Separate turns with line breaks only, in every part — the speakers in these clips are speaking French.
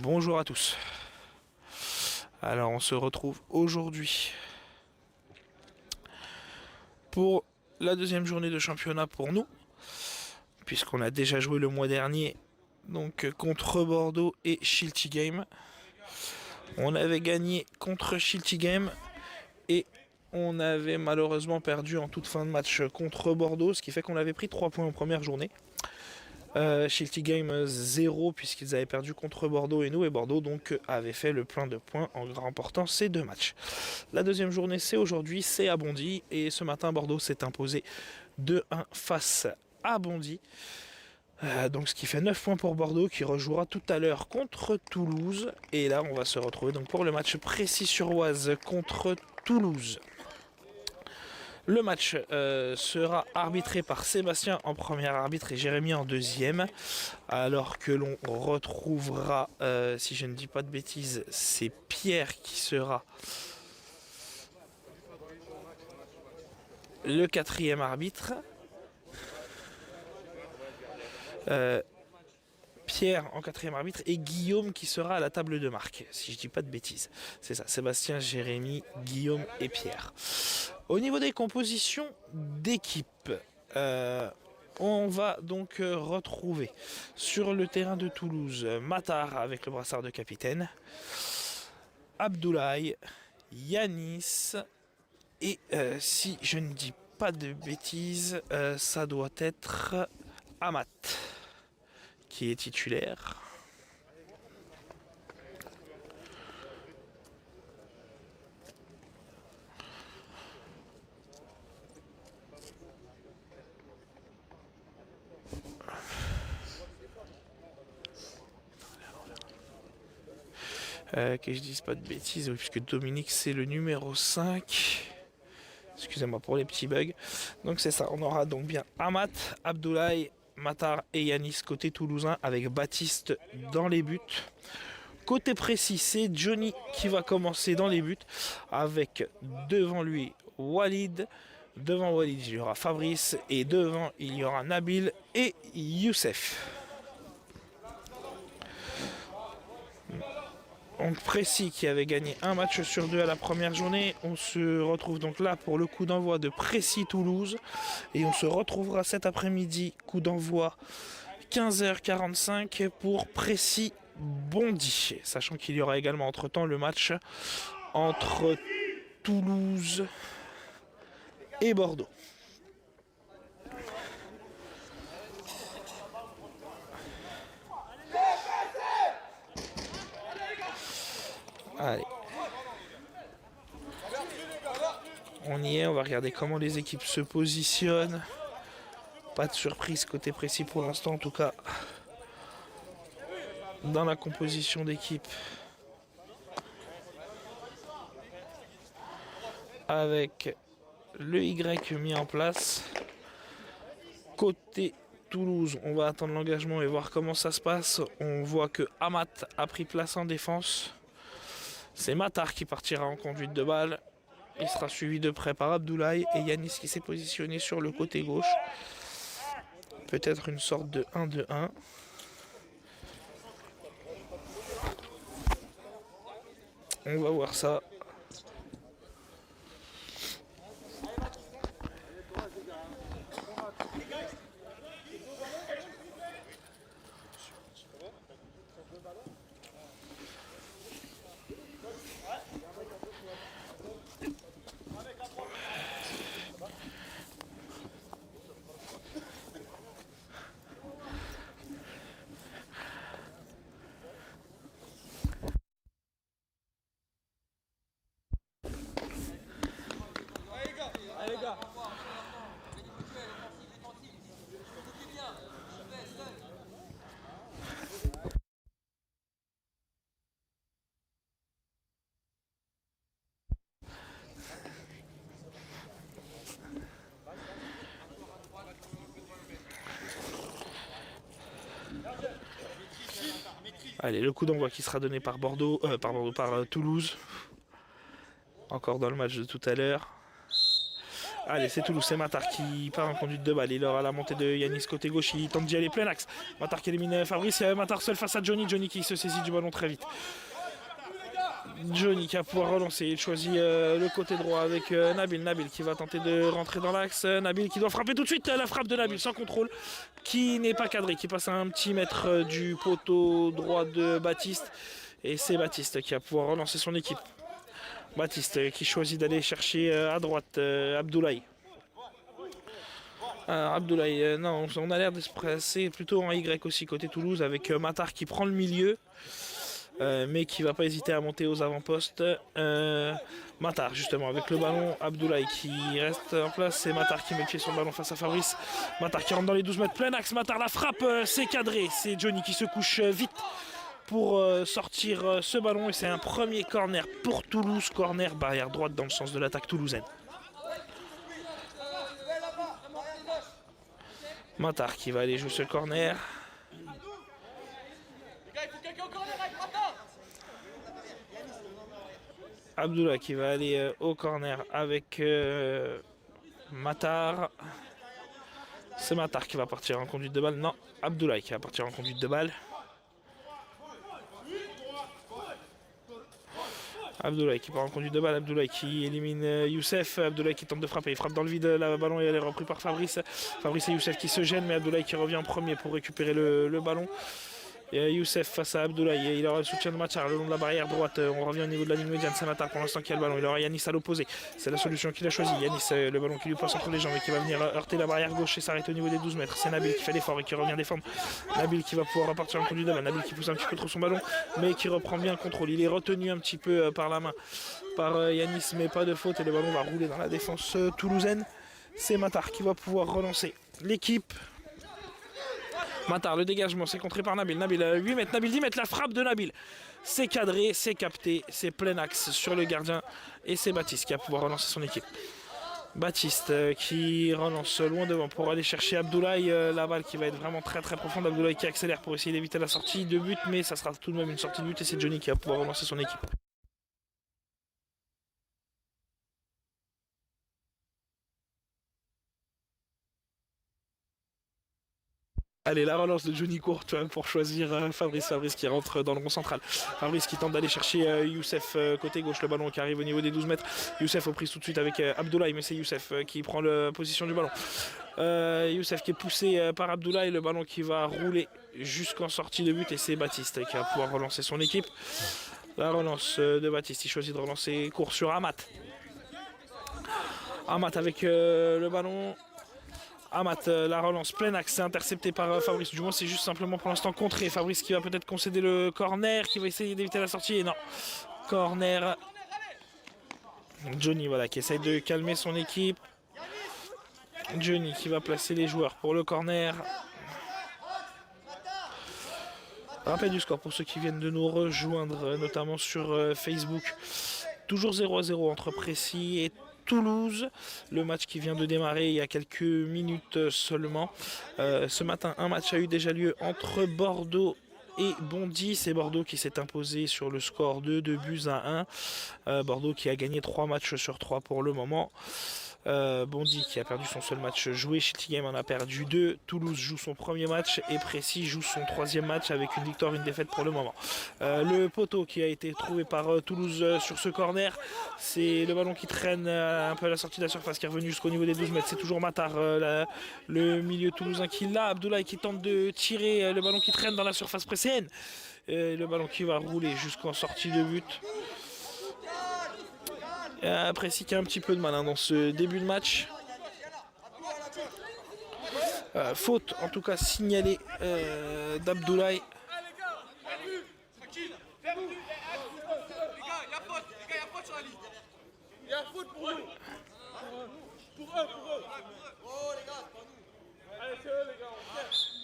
Bonjour à tous. Alors on se retrouve aujourd'hui pour la deuxième journée de championnat pour nous, puisqu'on a déjà joué le mois dernier donc contre Bordeaux et Schiltigheim. On avait gagné contre Schiltigheim et on avait malheureusement perdu en toute fin de match contre Bordeaux, ce qui fait qu'on avait pris 3 points en première journée. Schiltigheim 0 puisqu'ils avaient perdu contre Bordeaux et Bordeaux donc avait fait le plein de points en remportant ces deux matchs. La deuxième journée c'est aujourd'hui, c'est à Bondy et ce matin Bordeaux s'est imposé 2-1 face à Bondy. Donc ce qui fait 9 points pour Bordeaux qui rejouera tout à l'heure contre Toulouse. Et là on va se retrouver donc pour le match Précy-sur-Oise contre Toulouse. Le match sera arbitré par Sébastien en premier arbitre et Jérémy en deuxième. Alors que l'on retrouvera, si je ne dis pas de bêtises, c'est Pierre qui sera le quatrième arbitre. Pierre en quatrième arbitre et Guillaume qui sera à la table de marque, si je dis pas de bêtises. C'est ça, Sébastien, Jérémy, Guillaume et Pierre. Au niveau des compositions d'équipe, on va donc retrouver sur le terrain de Toulouse Matar avec le brassard de capitaine, Abdoulaye, Yanis et si je ne dis pas de bêtises, ça doit être Amat qui est titulaire. Que je dise pas de bêtises, oui, puisque Dominique c'est le numéro 5. Excusez-moi pour les petits bugs. Donc c'est ça, on aura donc bien Amat, Abdoulaye, Matar et Yanis côté toulousain avec Baptiste dans les buts. Côté précis, c'est Johnny qui va commencer dans les buts avec devant lui Walid. Devant Walid, il y aura Fabrice et devant il y aura Nabil et Youssef. Donc Précy qui avait gagné un match sur deux à la première journée. On se retrouve donc là pour le coup d'envoi de Précy-Toulouse. Et on se retrouvera cet après-midi, coup d'envoi 15h45 pour Précy-Bondy. Sachant qu'il y aura également entre-temps le match entre Toulouse et Bordeaux. Allez. On y est, on va regarder comment les équipes se positionnent. Pas de surprise côté Précy pour l'instant en tout cas. Dans la composition d'équipe. Avec le Y mis en place. Côté Toulouse, on va attendre l'engagement et voir comment ça se passe. On voit que Amat a pris place en défense. C'est Matar qui partira en conduite de balle. Il sera suivi de près par Abdoulaye et Yanis qui s'est positionné sur le côté gauche. Peut-être une sorte de 1-2-1. On va voir ça. Allez les gars. Allez, le coup d'envoi qui sera donné par Toulouse. Encore dans le match de tout à l'heure. Allez, c'est Toulouse, c'est Matar qui part en conduite de balle. Il aura la montée de Yanis côté gauche, il tente d'y aller plein axe. Matar qui élimine Fabrice, Matar seul face à Johnny. Johnny qui se saisit du ballon très vite. Johnny qui va pouvoir relancer, il choisit le côté droit avec Nabil. Nabil qui va tenter de rentrer dans l'axe. Nabil qui doit frapper tout de suite, la frappe de Nabil sans contrôle, qui n'est pas cadré, qui passe à un petit mètre du poteau droit de Baptiste. Et c'est Baptiste qui va pouvoir relancer son équipe. Baptiste qui choisit d'aller chercher à droite Abdoulaye. Abdoulaye, non, on a l'air de se presser plutôt en Y aussi côté Toulouse avec Matar qui prend le milieu. Mais qui va pas hésiter à monter aux avant-postes. Matar justement avec le ballon, Abdoulaye qui reste en place, c'est Matar qui met le pied sur le ballon face à Fabrice. Matar qui rentre dans les 12 mètres, plein axe, Matar la frappe, c'est cadré, c'est Johnny qui se couche vite pour sortir ce ballon et c'est un premier corner pour Toulouse, corner barrière droite dans le sens de l'attaque toulousaine. Matar qui va aller jouer ce corner. Abdoulaye qui va aller au corner avec Matar. C'est Matar qui va partir en conduite de balle. Non, Abdoulaye qui va partir en conduite de balle. Abdoulaye qui part en conduite de balle. Abdoulaye qui élimine Youssef. Abdoulaye qui tente de frapper. Il frappe dans le vide. Le ballon et elle est repris par Fabrice. Fabrice et Youssef qui se gênent, mais Abdoulaye qui revient en premier pour récupérer le ballon. Et Youssef face à Abdoulaye, il aura le soutien de Matar le long de la barrière droite. On revient au niveau de la ligne médiane, c'est Matar pour l'instant qui a le ballon. Il aura Yanis à l'opposé, c'est la solution qu'il a choisie. Yanis, le ballon qui lui passe entre les jambes et qui va venir heurter la barrière gauche et s'arrêter au niveau des 12 mètres. C'est Nabil qui fait l'effort et qui revient défendre. Nabil qui va pouvoir repartir en conduite de balle. Nabil qui pousse un petit peu trop son ballon, mais qui reprend bien le contrôle. Il est retenu un petit peu par la main par Yanis, mais pas de faute et le ballon va rouler dans la défense toulousaine. C'est Matar qui va pouvoir relancer l'équipe. Matar, le dégagement, c'est contré par Nabil. Nabil 8 mètres, Nabil 10 mètres, la frappe de Nabil. C'est cadré, c'est capté, c'est plein axe sur le gardien. Et c'est Baptiste qui va pouvoir relancer son équipe. Baptiste qui relance loin devant pour aller chercher Abdoulaye. La balle qui va être vraiment très très profonde. Abdoulaye qui accélère pour essayer d'éviter la sortie de but. Mais ça sera tout de même une sortie de but et c'est Johnny qui va pouvoir relancer son équipe. Allez, la relance de Johnny court pour choisir Fabrice. Fabrice qui rentre dans le rond central. Fabrice qui tente d'aller chercher Youssef côté gauche. Le ballon qui arrive au niveau des 12 mètres. Youssef aux prises tout de suite avec Abdoulaye, mais c'est Youssef qui prend la position du ballon. Youssef qui est poussé par Abdoulaye. Le ballon qui va rouler jusqu'en sortie de but et c'est Baptiste qui va pouvoir relancer son équipe. La relance de Baptiste. Il choisit de relancer court sur Amat. Amat avec le ballon. Amat, la relance plein axe, c'est intercepté par Fabrice. Du moins, c'est juste simplement pour l'instant contré. Fabrice qui va peut-être concéder le corner, qui va essayer d'éviter la sortie. Et non, corner. Johnny, voilà, qui essaye de calmer son équipe. Johnny qui va placer les joueurs pour le corner. Rappel du score pour ceux qui viennent de nous rejoindre, notamment sur Facebook. Toujours 0-0 entre Précy et Toulouse, le match qui vient de démarrer il y a quelques minutes seulement. Ce matin, un match a eu déjà lieu entre Bordeaux et Bondy. C'est Bordeaux qui s'est imposé sur le score de 2-1. Bordeaux qui a gagné 3 matchs sur 3 pour le moment. Bondy qui a perdu son seul match joué, Chiltighem en a perdu 2, Toulouse joue son premier match et Précy joue son 3e match avec une victoire, une défaite pour le moment. Le poteau qui a été trouvé par Toulouse sur ce corner, c'est le ballon qui traîne un peu à la sortie de la surface qui est revenu jusqu'au niveau des 12 mètres, c'est toujours Matar, le milieu toulousain qui l'a, Abdoulaye qui tente de tirer le ballon qui traîne dans la surface précédente, le ballon qui va rouler jusqu'en sortie de but. Précy qui a un petit peu de mal dans ce début de match. Faute en tout cas signalée d'Abdoulaye.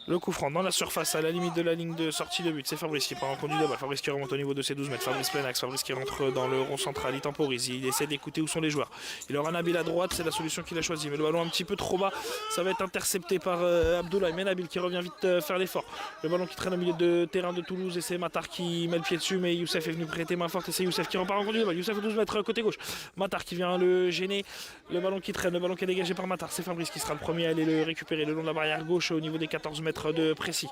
Le coup franc dans la surface à la limite de la ligne de sortie de but. C'est Fabrice qui part en conduit de balle. Fabrice qui remonte au niveau de ses 12 mètres. Fabrice plein axe. Fabrice qui rentre dans le rond central. Il temporise. Il essaie d'écouter où sont les joueurs. Il aura Nabil à droite. C'est la solution qu'il a choisie. Mais le ballon un petit peu trop bas. Ça va être intercepté par Abdoulaye. Mais Nabil qui revient vite faire l'effort. Le ballon qui traîne au milieu de terrain de Toulouse. Et c'est Matar qui met le pied dessus. Mais Youssef est venu prêter main forte. Et c'est Youssef qui repart en conduit de balle. Youssef aux 12 mètres côté gauche. Matar qui vient le gêner. Le ballon qui traîne. Le ballon qui est dégagé par Matar. C'est Fabrice qui sera le premier à aller le récupérer le long de la barrière gauche au niveau des 14 mètres de précis.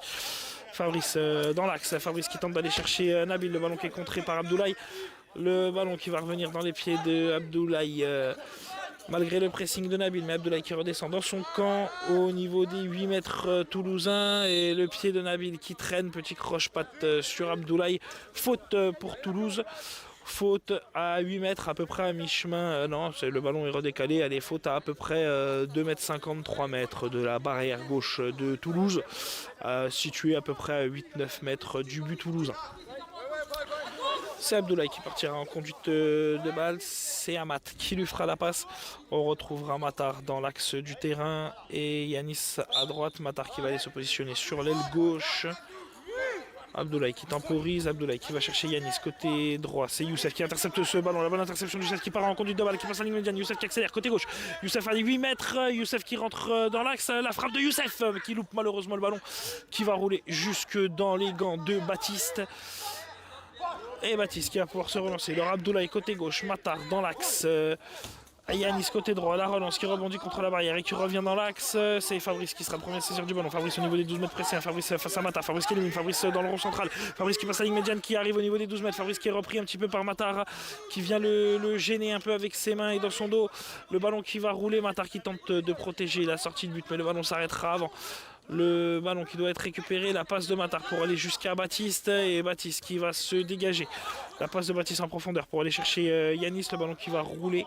Fabrice dans l'axe, Fabrice qui tente d'aller chercher Nabil, le ballon qui est contré par Abdoulaye, le ballon qui va revenir dans les pieds de Abdoulaye malgré le pressing de Nabil, mais Abdoulaye qui redescend dans son camp au niveau des 8 mètres toulousains et le pied de Nabil qui traîne, petit croche-patte sur Abdoulaye, faute pour Toulouse. Faute à 8 mètres, à peu près à mi-chemin. Non, le ballon est redécalé. Elle est faute à peu près 2 mètres 53 mètres de la barrière gauche de Toulouse, située à peu près à 8-9 mètres du but toulousain. C'est Abdoulaye qui partira en conduite de balle. C'est Amat qui lui fera la passe. On retrouvera Matar dans l'axe du terrain et Yanis à droite. Matar qui va aller se positionner sur l'aile gauche. Abdoulaye qui temporise, Abdoulaye qui va chercher Yanis côté droit, c'est Youssef qui intercepte ce ballon, la bonne interception de Youssef qui part en conduite de balle, qui passe la ligne médiane, Youssef qui accélère côté gauche, Youssef à 8 mètres, Youssef qui rentre dans l'axe, la frappe de Youssef qui loupe malheureusement le ballon, qui va rouler jusque dans les gants de Baptiste. Et Baptiste qui va pouvoir se relancer, alors Abdoulaye côté gauche, Matar dans l'axe, Yanis côté droit, la relance qui rebondit contre la barrière et qui revient dans l'axe. C'est Fabrice qui sera le premier à saisir du ballon. Fabrice au niveau des 12 mètres pressés. Fabrice face à Matar. Fabrice qui élimine. Fabrice dans le rond central. Fabrice qui passe la ligne médiane qui arrive au niveau des 12 mètres. Fabrice qui est repris un petit peu par Matar qui vient le gêner un peu avec ses mains et dans son dos. Le ballon qui va rouler. Matar qui tente de protéger la sortie de but, mais le ballon s'arrêtera avant. Le ballon qui doit être récupéré, la passe de Matar pour aller jusqu'à Baptiste et Baptiste qui va se dégager. La passe de Baptiste en profondeur pour aller chercher Yanis, le ballon qui va rouler.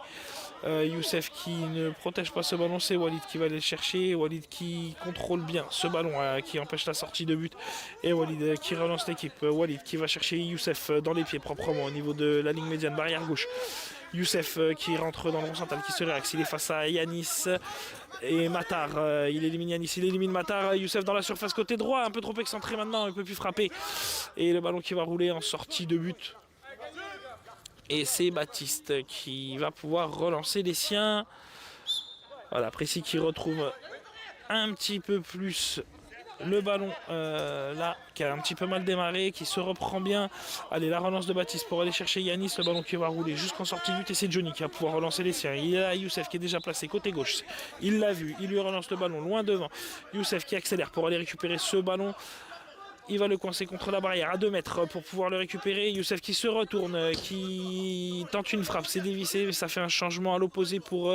Youssef qui ne protège pas ce ballon, c'est Walid qui va aller le chercher. Walid qui contrôle bien ce ballon qui empêche la sortie de but. Et Walid qui relance l'équipe. Walid qui va chercher Youssef dans les pieds proprement au niveau de la ligne médiane, barrière gauche. Youssef qui rentre dans le rond central, qui se réaxe, il est face à Yanis et Matar, il élimine Yanis, il élimine Matar, Youssef dans la surface côté droit, un peu trop excentré maintenant, il ne peut plus frapper. Et le ballon qui va rouler en sortie de but. Et c'est Baptiste qui va pouvoir relancer les siens. Voilà, Précis qui retrouve un petit peu plus le ballon là, qui a un petit peu mal démarré, qui se reprend bien. Allez, la relance de Baptiste pour aller chercher Yanis, le ballon qui va rouler jusqu'en sortie de but. Et c'est Johnny qui va pouvoir relancer les siens. Il y a Youssef qui est déjà placé côté gauche. Il l'a vu, il lui relance le ballon loin devant. Youssef qui accélère pour aller récupérer ce ballon. Il va le coincer contre la barrière à 2 mètres pour pouvoir le récupérer. Youssef qui se retourne, qui tente une frappe. C'est dévissé, ça fait un changement à l'opposé pour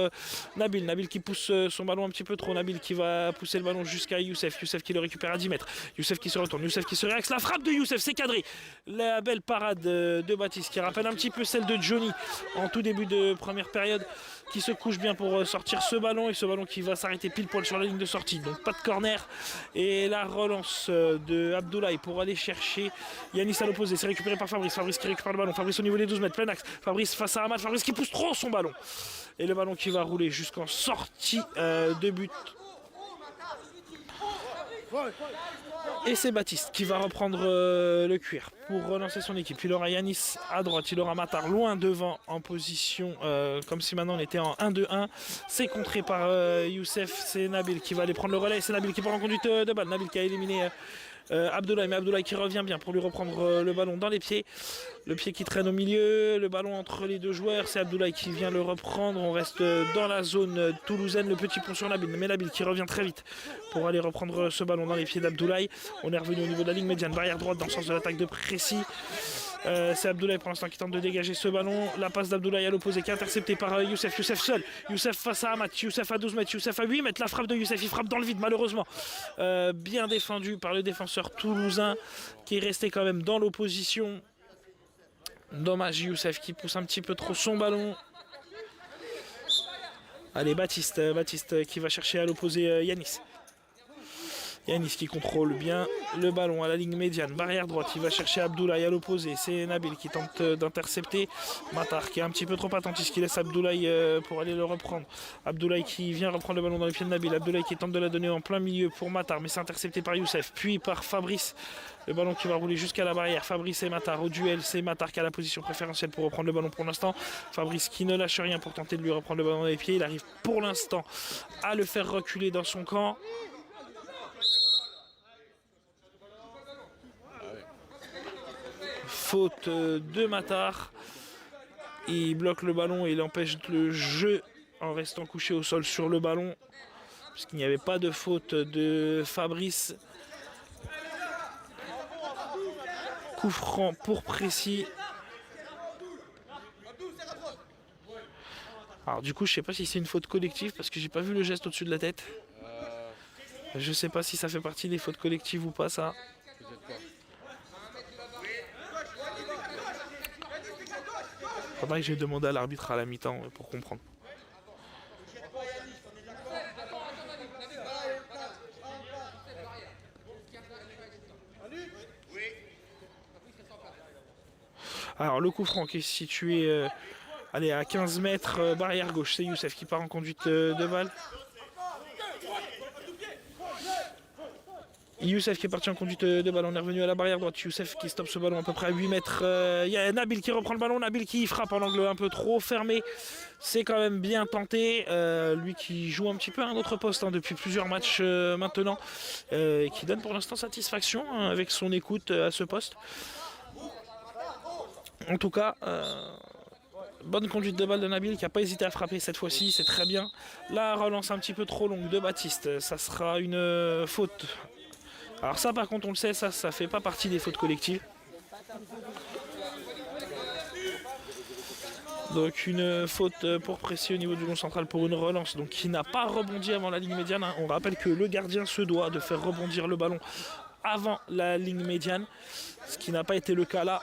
Nabil. Nabil qui pousse son ballon un petit peu trop. Nabil qui va pousser le ballon jusqu'à Youssef. Youssef qui le récupère à 10 mètres. Youssef qui se retourne. Youssef qui se réaxe. La frappe de Youssef, c'est cadré. La belle parade de Baptiste qui rappelle un petit peu celle de Johnny en tout début de première période. Qui se couche bien pour sortir ce ballon. Et ce ballon qui va s'arrêter pile poil sur la ligne de sortie. Donc pas de corner. Et la relance de Abdoulaye pour aller chercher Yanis à l'opposé. C'est récupéré par Fabrice. Fabrice qui récupère le ballon. Fabrice au niveau des 12 mètres. Plein axe. Fabrice face à Ahmad. Fabrice qui pousse trop son ballon. Et le ballon qui va rouler jusqu'en sortie de but. Et c'est Baptiste qui va reprendre le cuir pour relancer son équipe. Il aura Yanis à droite, il aura Matar loin devant en position comme si maintenant on était en 1-2-1. C'est contré par Youssef, c'est Nabil qui va aller prendre le relais. C'est Nabil qui part en conduite de balle. Nabil qui a éliminé Abdoulaye, mais Abdoulaye qui revient bien pour lui reprendre le ballon dans les pieds. Le pied qui traîne au milieu, le ballon entre les deux joueurs, c'est Abdoulaye qui vient le reprendre. On reste dans la zone toulousaine, le petit pont sur Nabil, mais Nabil qui revient très vite pour aller reprendre ce ballon dans les pieds d'Abdoulaye. On est revenu au niveau de la ligne médiane, barrière droite dans le sens de l'attaque de Précis. C'est Abdoulaye pour l'instant qui tente de dégager ce ballon. La passe d'Abdoulaye à l'opposé qui est interceptée par Youssef. Youssef seul. Youssef face à Amat. Youssef à 12 mètres. Youssef à 8 mètres. La frappe de Youssef. Il frappe dans le vide malheureusement. Bien défendu par le défenseur toulousain qui est resté quand même dans l'opposition. Dommage Youssef qui pousse un petit peu trop son ballon. Allez Baptiste qui va chercher à l'opposé Yanis. Yanis qui contrôle bien le ballon à la ligne médiane, barrière droite, il va chercher Abdoulaye à l'opposé, c'est Nabil qui tente d'intercepter Matar qui est un petit peu trop attentif, qui laisse Abdoulaye pour aller le reprendre. Abdoulaye qui vient reprendre le ballon dans les pieds de Nabil, Abdoulaye qui tente de la donner en plein milieu pour Matar, mais c'est intercepté par Youssef, puis par Fabrice, le ballon qui va rouler jusqu'à la barrière, Fabrice et Matar au duel, c'est Matar qui a la position préférentielle pour reprendre le ballon pour l'instant, Fabrice qui ne lâche rien pour tenter de lui reprendre le ballon dans les pieds, il arrive pour l'instant à le faire reculer dans son camp. Faute de Matar. Il bloque le ballon et il empêche le jeu en restant couché au sol sur le ballon. Puisqu'il n'y avait pas de faute de Fabrice. Coup franc pour Précis. Alors du coup je sais pas si c'est une faute collective parce que j'ai pas vu le geste au-dessus de la tête. Je sais pas si ça fait partie des fautes collectives ou pas ça. Faudrait que j'ai demandé à l'arbitre à la mi-temps pour comprendre. Alors le coup franc qui est situé à 15 mètres, barrière gauche, c'est Youssef qui part en conduite de balle. Youssef qui est parti en conduite de ballon, on est revenu à la barrière droite. Youssef qui stoppe ce ballon à peu près à 8 mètres. Il y a Nabil qui reprend le ballon, Nabil qui frappe en angle un peu trop fermé. C'est quand même bien tenté. Lui qui joue un petit peu à un autre poste depuis plusieurs matchs maintenant. Et qui donne pour l'instant satisfaction avec son écoute à ce poste. En tout cas, bonne conduite de balle de Nabil qui n'a pas hésité à frapper cette fois-ci, c'est très bien. La relance un petit peu trop longue de Baptiste, ça sera une faute. Alors ça par contre on le sait, ça fait pas partie des fautes collectives. Donc une faute pour Précis au niveau du long central pour une relance donc qui n'a pas rebondi avant la ligne médiane. On rappelle que le gardien se doit de faire rebondir le ballon avant la ligne médiane, ce qui n'a pas été le cas là.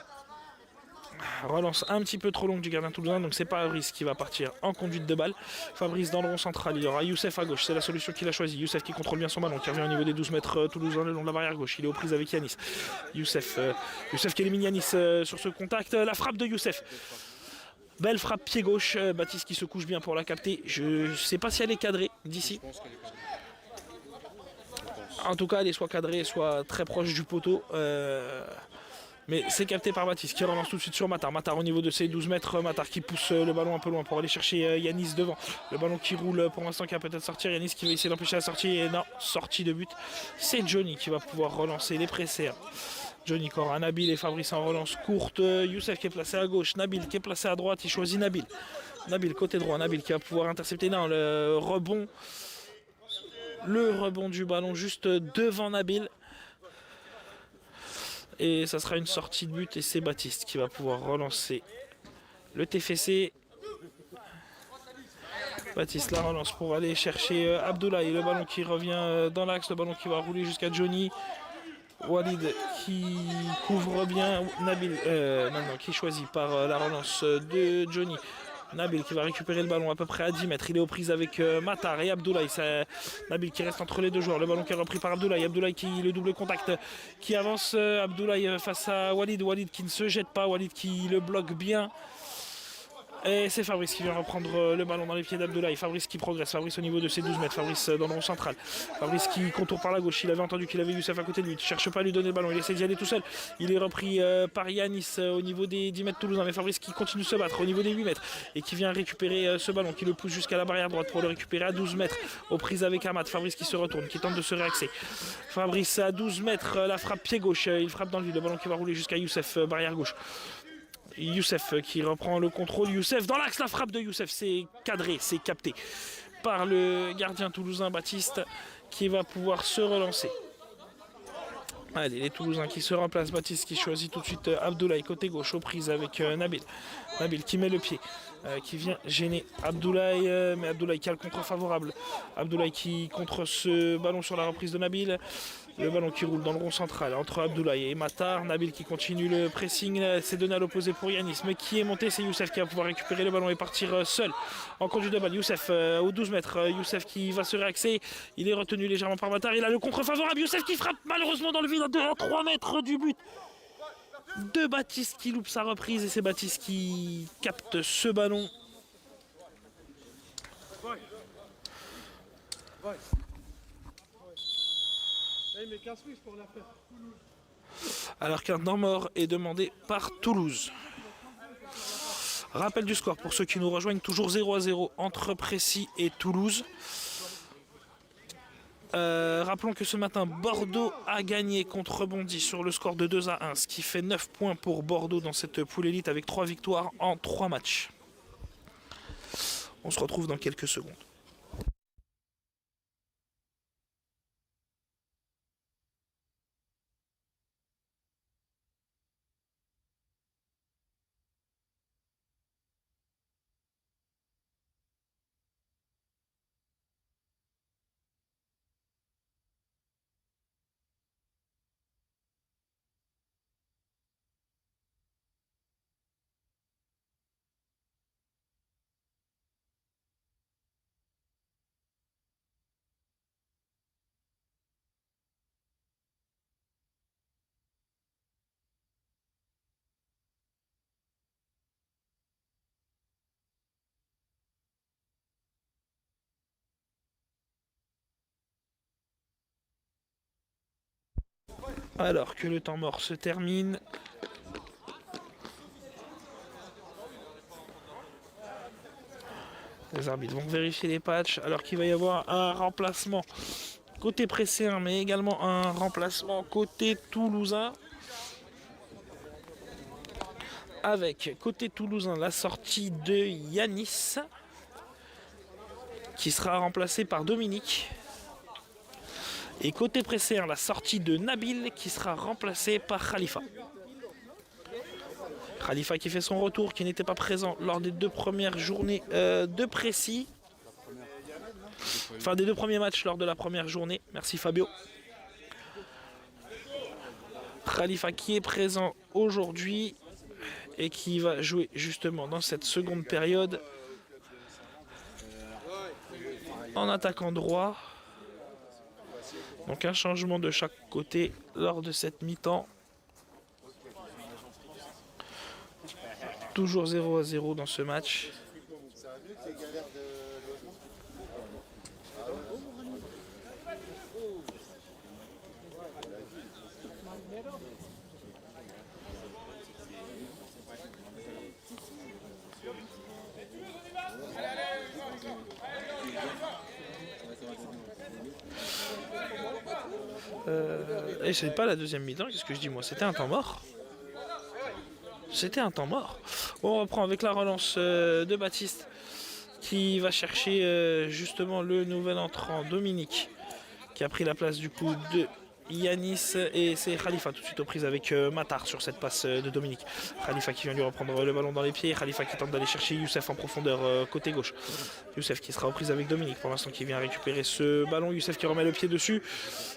Relance un petit peu trop longue du gardien toulousain, donc c'est Fabrice qui va partir en conduite de balle. Fabrice dans le rond central, il y aura Youssef à gauche, c'est la solution qu'il a choisie. Youssef qui contrôle bien son ballon, qui revient au niveau des 12 mètres toulousains le long de la barrière gauche. Il est aux prises avec Yanis. Youssef qui élimine Yanis sur ce contact. La frappe de Youssef. Belle frappe pied gauche. Baptiste qui se couche bien pour la capter. Je ne sais pas si elle est cadrée d'ici. En tout cas, elle est soit cadrée, soit très proche du poteau. Mais c'est capté par Baptiste qui relance tout de suite sur Matar. Matar au niveau de ses 12 mètres. Matar qui pousse le ballon un peu loin pour aller chercher Yanis devant. Le ballon qui roule pour l'instant qui va peut-être sortir. Yanis qui va essayer d'empêcher la sortie. Et non, sortie de but. C'est Johnny qui va pouvoir relancer les pressés. Johnny Cora, Nabil et Fabrice en relance courte. Youssef qui est placé à gauche. Nabil qui est placé à droite. Il choisit Nabil. Nabil côté droit. Nabil qui va pouvoir intercepter. Non, le rebond. Le rebond du ballon juste devant Nabil. Et ça sera une sortie de but et c'est Baptiste qui va pouvoir relancer le TFC. Baptiste la relance pour aller chercher Abdoulaye. Le ballon qui revient dans l'axe, le ballon qui va rouler jusqu'à Johnny. Walid qui couvre bien Nabil, maintenant qui est choisi par la relance de Johnny. Nabil qui va récupérer le ballon à peu près à 10 mètres. Il est aux prises avec Matar et Abdoulaye. Nabil qui reste entre les deux joueurs. Le ballon qui est repris par Abdoulaye. Abdoulaye qui le double contact qui avance. Abdoulaye face à Walid. Walid qui ne se jette pas. Walid qui le bloque bien. Et c'est Fabrice qui vient reprendre le ballon dans les pieds d'Abdoulaye. Fabrice qui progresse. Fabrice au niveau de ses 12 mètres. Fabrice dans le rond central. Fabrice qui contourne par la gauche. Il avait entendu qu'il avait Youssef à côté de lui. Il ne cherche pas à lui donner le ballon. Il essaie d'y aller tout seul. Il est repris par Yanis au niveau des 10 mètres toulousains. Mais Fabrice qui continue de se battre au niveau des 8 mètres. Et qui vient récupérer ce ballon. Qui le pousse jusqu'à la barrière droite pour le récupérer à 12 mètres. Aux prises avec Ahmad. Fabrice qui se retourne. Qui tente de se réaxer. Fabrice à 12 mètres. La frappe pied gauche. Il frappe dans le vide. Le ballon qui va rouler jusqu'à Youssef. Barrière gauche. Youssef qui reprend le contrôle. Youssef dans l'axe, la frappe de Youssef, c'est cadré, c'est capté par le gardien toulousain Baptiste qui va pouvoir se relancer. Allez, les Toulousains qui se remplacent. Baptiste qui choisit tout de suite Abdoulaye côté gauche aux prises avec Nabil. Nabil qui met le pied. qui vient gêner Abdoulaye, mais Abdoulaye qui a le contre favorable. Abdoulaye qui contre ce ballon sur la reprise de Nabil. Le ballon qui roule dans le rond central entre Abdoulaye et Matar. Nabil qui continue le pressing. C'est donné à l'opposé pour Yanis. Mais qui est monté, c'est Youssef qui va pouvoir récupérer le ballon et partir seul en conduite de balle. Youssef aux 12 mètres. Youssef qui va se réaxer. Il est retenu légèrement par Matar. Il a le contre favorable. Youssef qui frappe malheureusement dans le vide à 3 mètres du but de Baptiste qui loupe sa reprise. Et c'est Baptiste qui capte ce ballon. Alors qu'un temps mort est demandé par Toulouse. Rappel du score pour ceux qui nous rejoignent, toujours 0-0 entre Précy et Toulouse. Rappelons que ce matin, Bordeaux a gagné contre Bondy sur le score de 2-1, ce qui fait 9 points pour Bordeaux dans cette poule élite avec 3 victoires en 3 matchs. On se retrouve dans quelques secondes. Alors que le temps mort se termine. Les arbitres vont vérifier les patchs alors qu'il va y avoir un remplacement côté Presséen mais également un remplacement côté toulousain. Avec côté toulousain la sortie de Yanis qui sera remplacé par Dominique. Et côté Presséen la sortie de Nabil qui sera remplacé par Khalifa. Khalifa qui fait son retour, qui n'était pas présent lors des 2 premières journées de Précy. Enfin des 2 premiers matchs lors de la première journée. Merci Fabio. Khalifa qui est présent aujourd'hui et qui va jouer justement dans cette seconde période en attaquant droit. Donc un changement de chaque côté lors de cette mi-temps. Toujours 0-0 dans ce match. Et c'est pas la deuxième mi-temps, qu'est-ce que je dis moi? C'était un temps mort. C'était un temps mort. Bon, on reprend avec la relance de Baptiste qui va chercher justement le nouvel entrant Dominique qui a pris la place du coup de Yanis et c'est Khalifa tout de suite aux prises avec Matar sur cette passe de Dominique. Khalifa qui vient lui reprendre le ballon dans les pieds. Khalifa qui tente d'aller chercher Youssef en profondeur côté gauche. Youssef qui sera aux prises avec Dominique pour l'instant qui vient récupérer ce ballon. Youssef qui remet le pied dessus.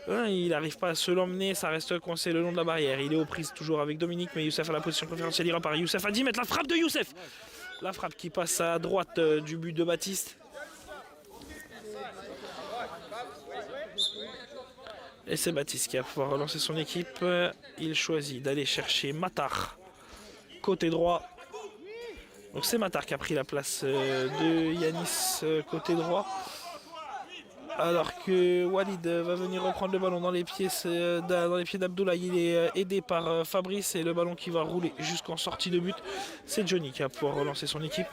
Il n'arrive pas à se l'emmener, ça reste coincé le long de la barrière. Il est aux prises toujours avec Dominique mais Youssef a la position préférentielle. Il repart. Youssef à 10 mètres, la frappe de Youssef. La frappe qui passe à droite du but de Baptiste. Et c'est Baptiste qui va pouvoir relancer son équipe. Il choisit d'aller chercher Matar, côté droit. Donc c'est Matar qui a pris la place de Yanis, côté droit. Alors que Walid va venir reprendre le ballon dans les pieds d'Abdoulaye. Il est aidé par Fabrice et le ballon qui va rouler jusqu'en sortie de but. C'est Johnny qui va pouvoir relancer son équipe.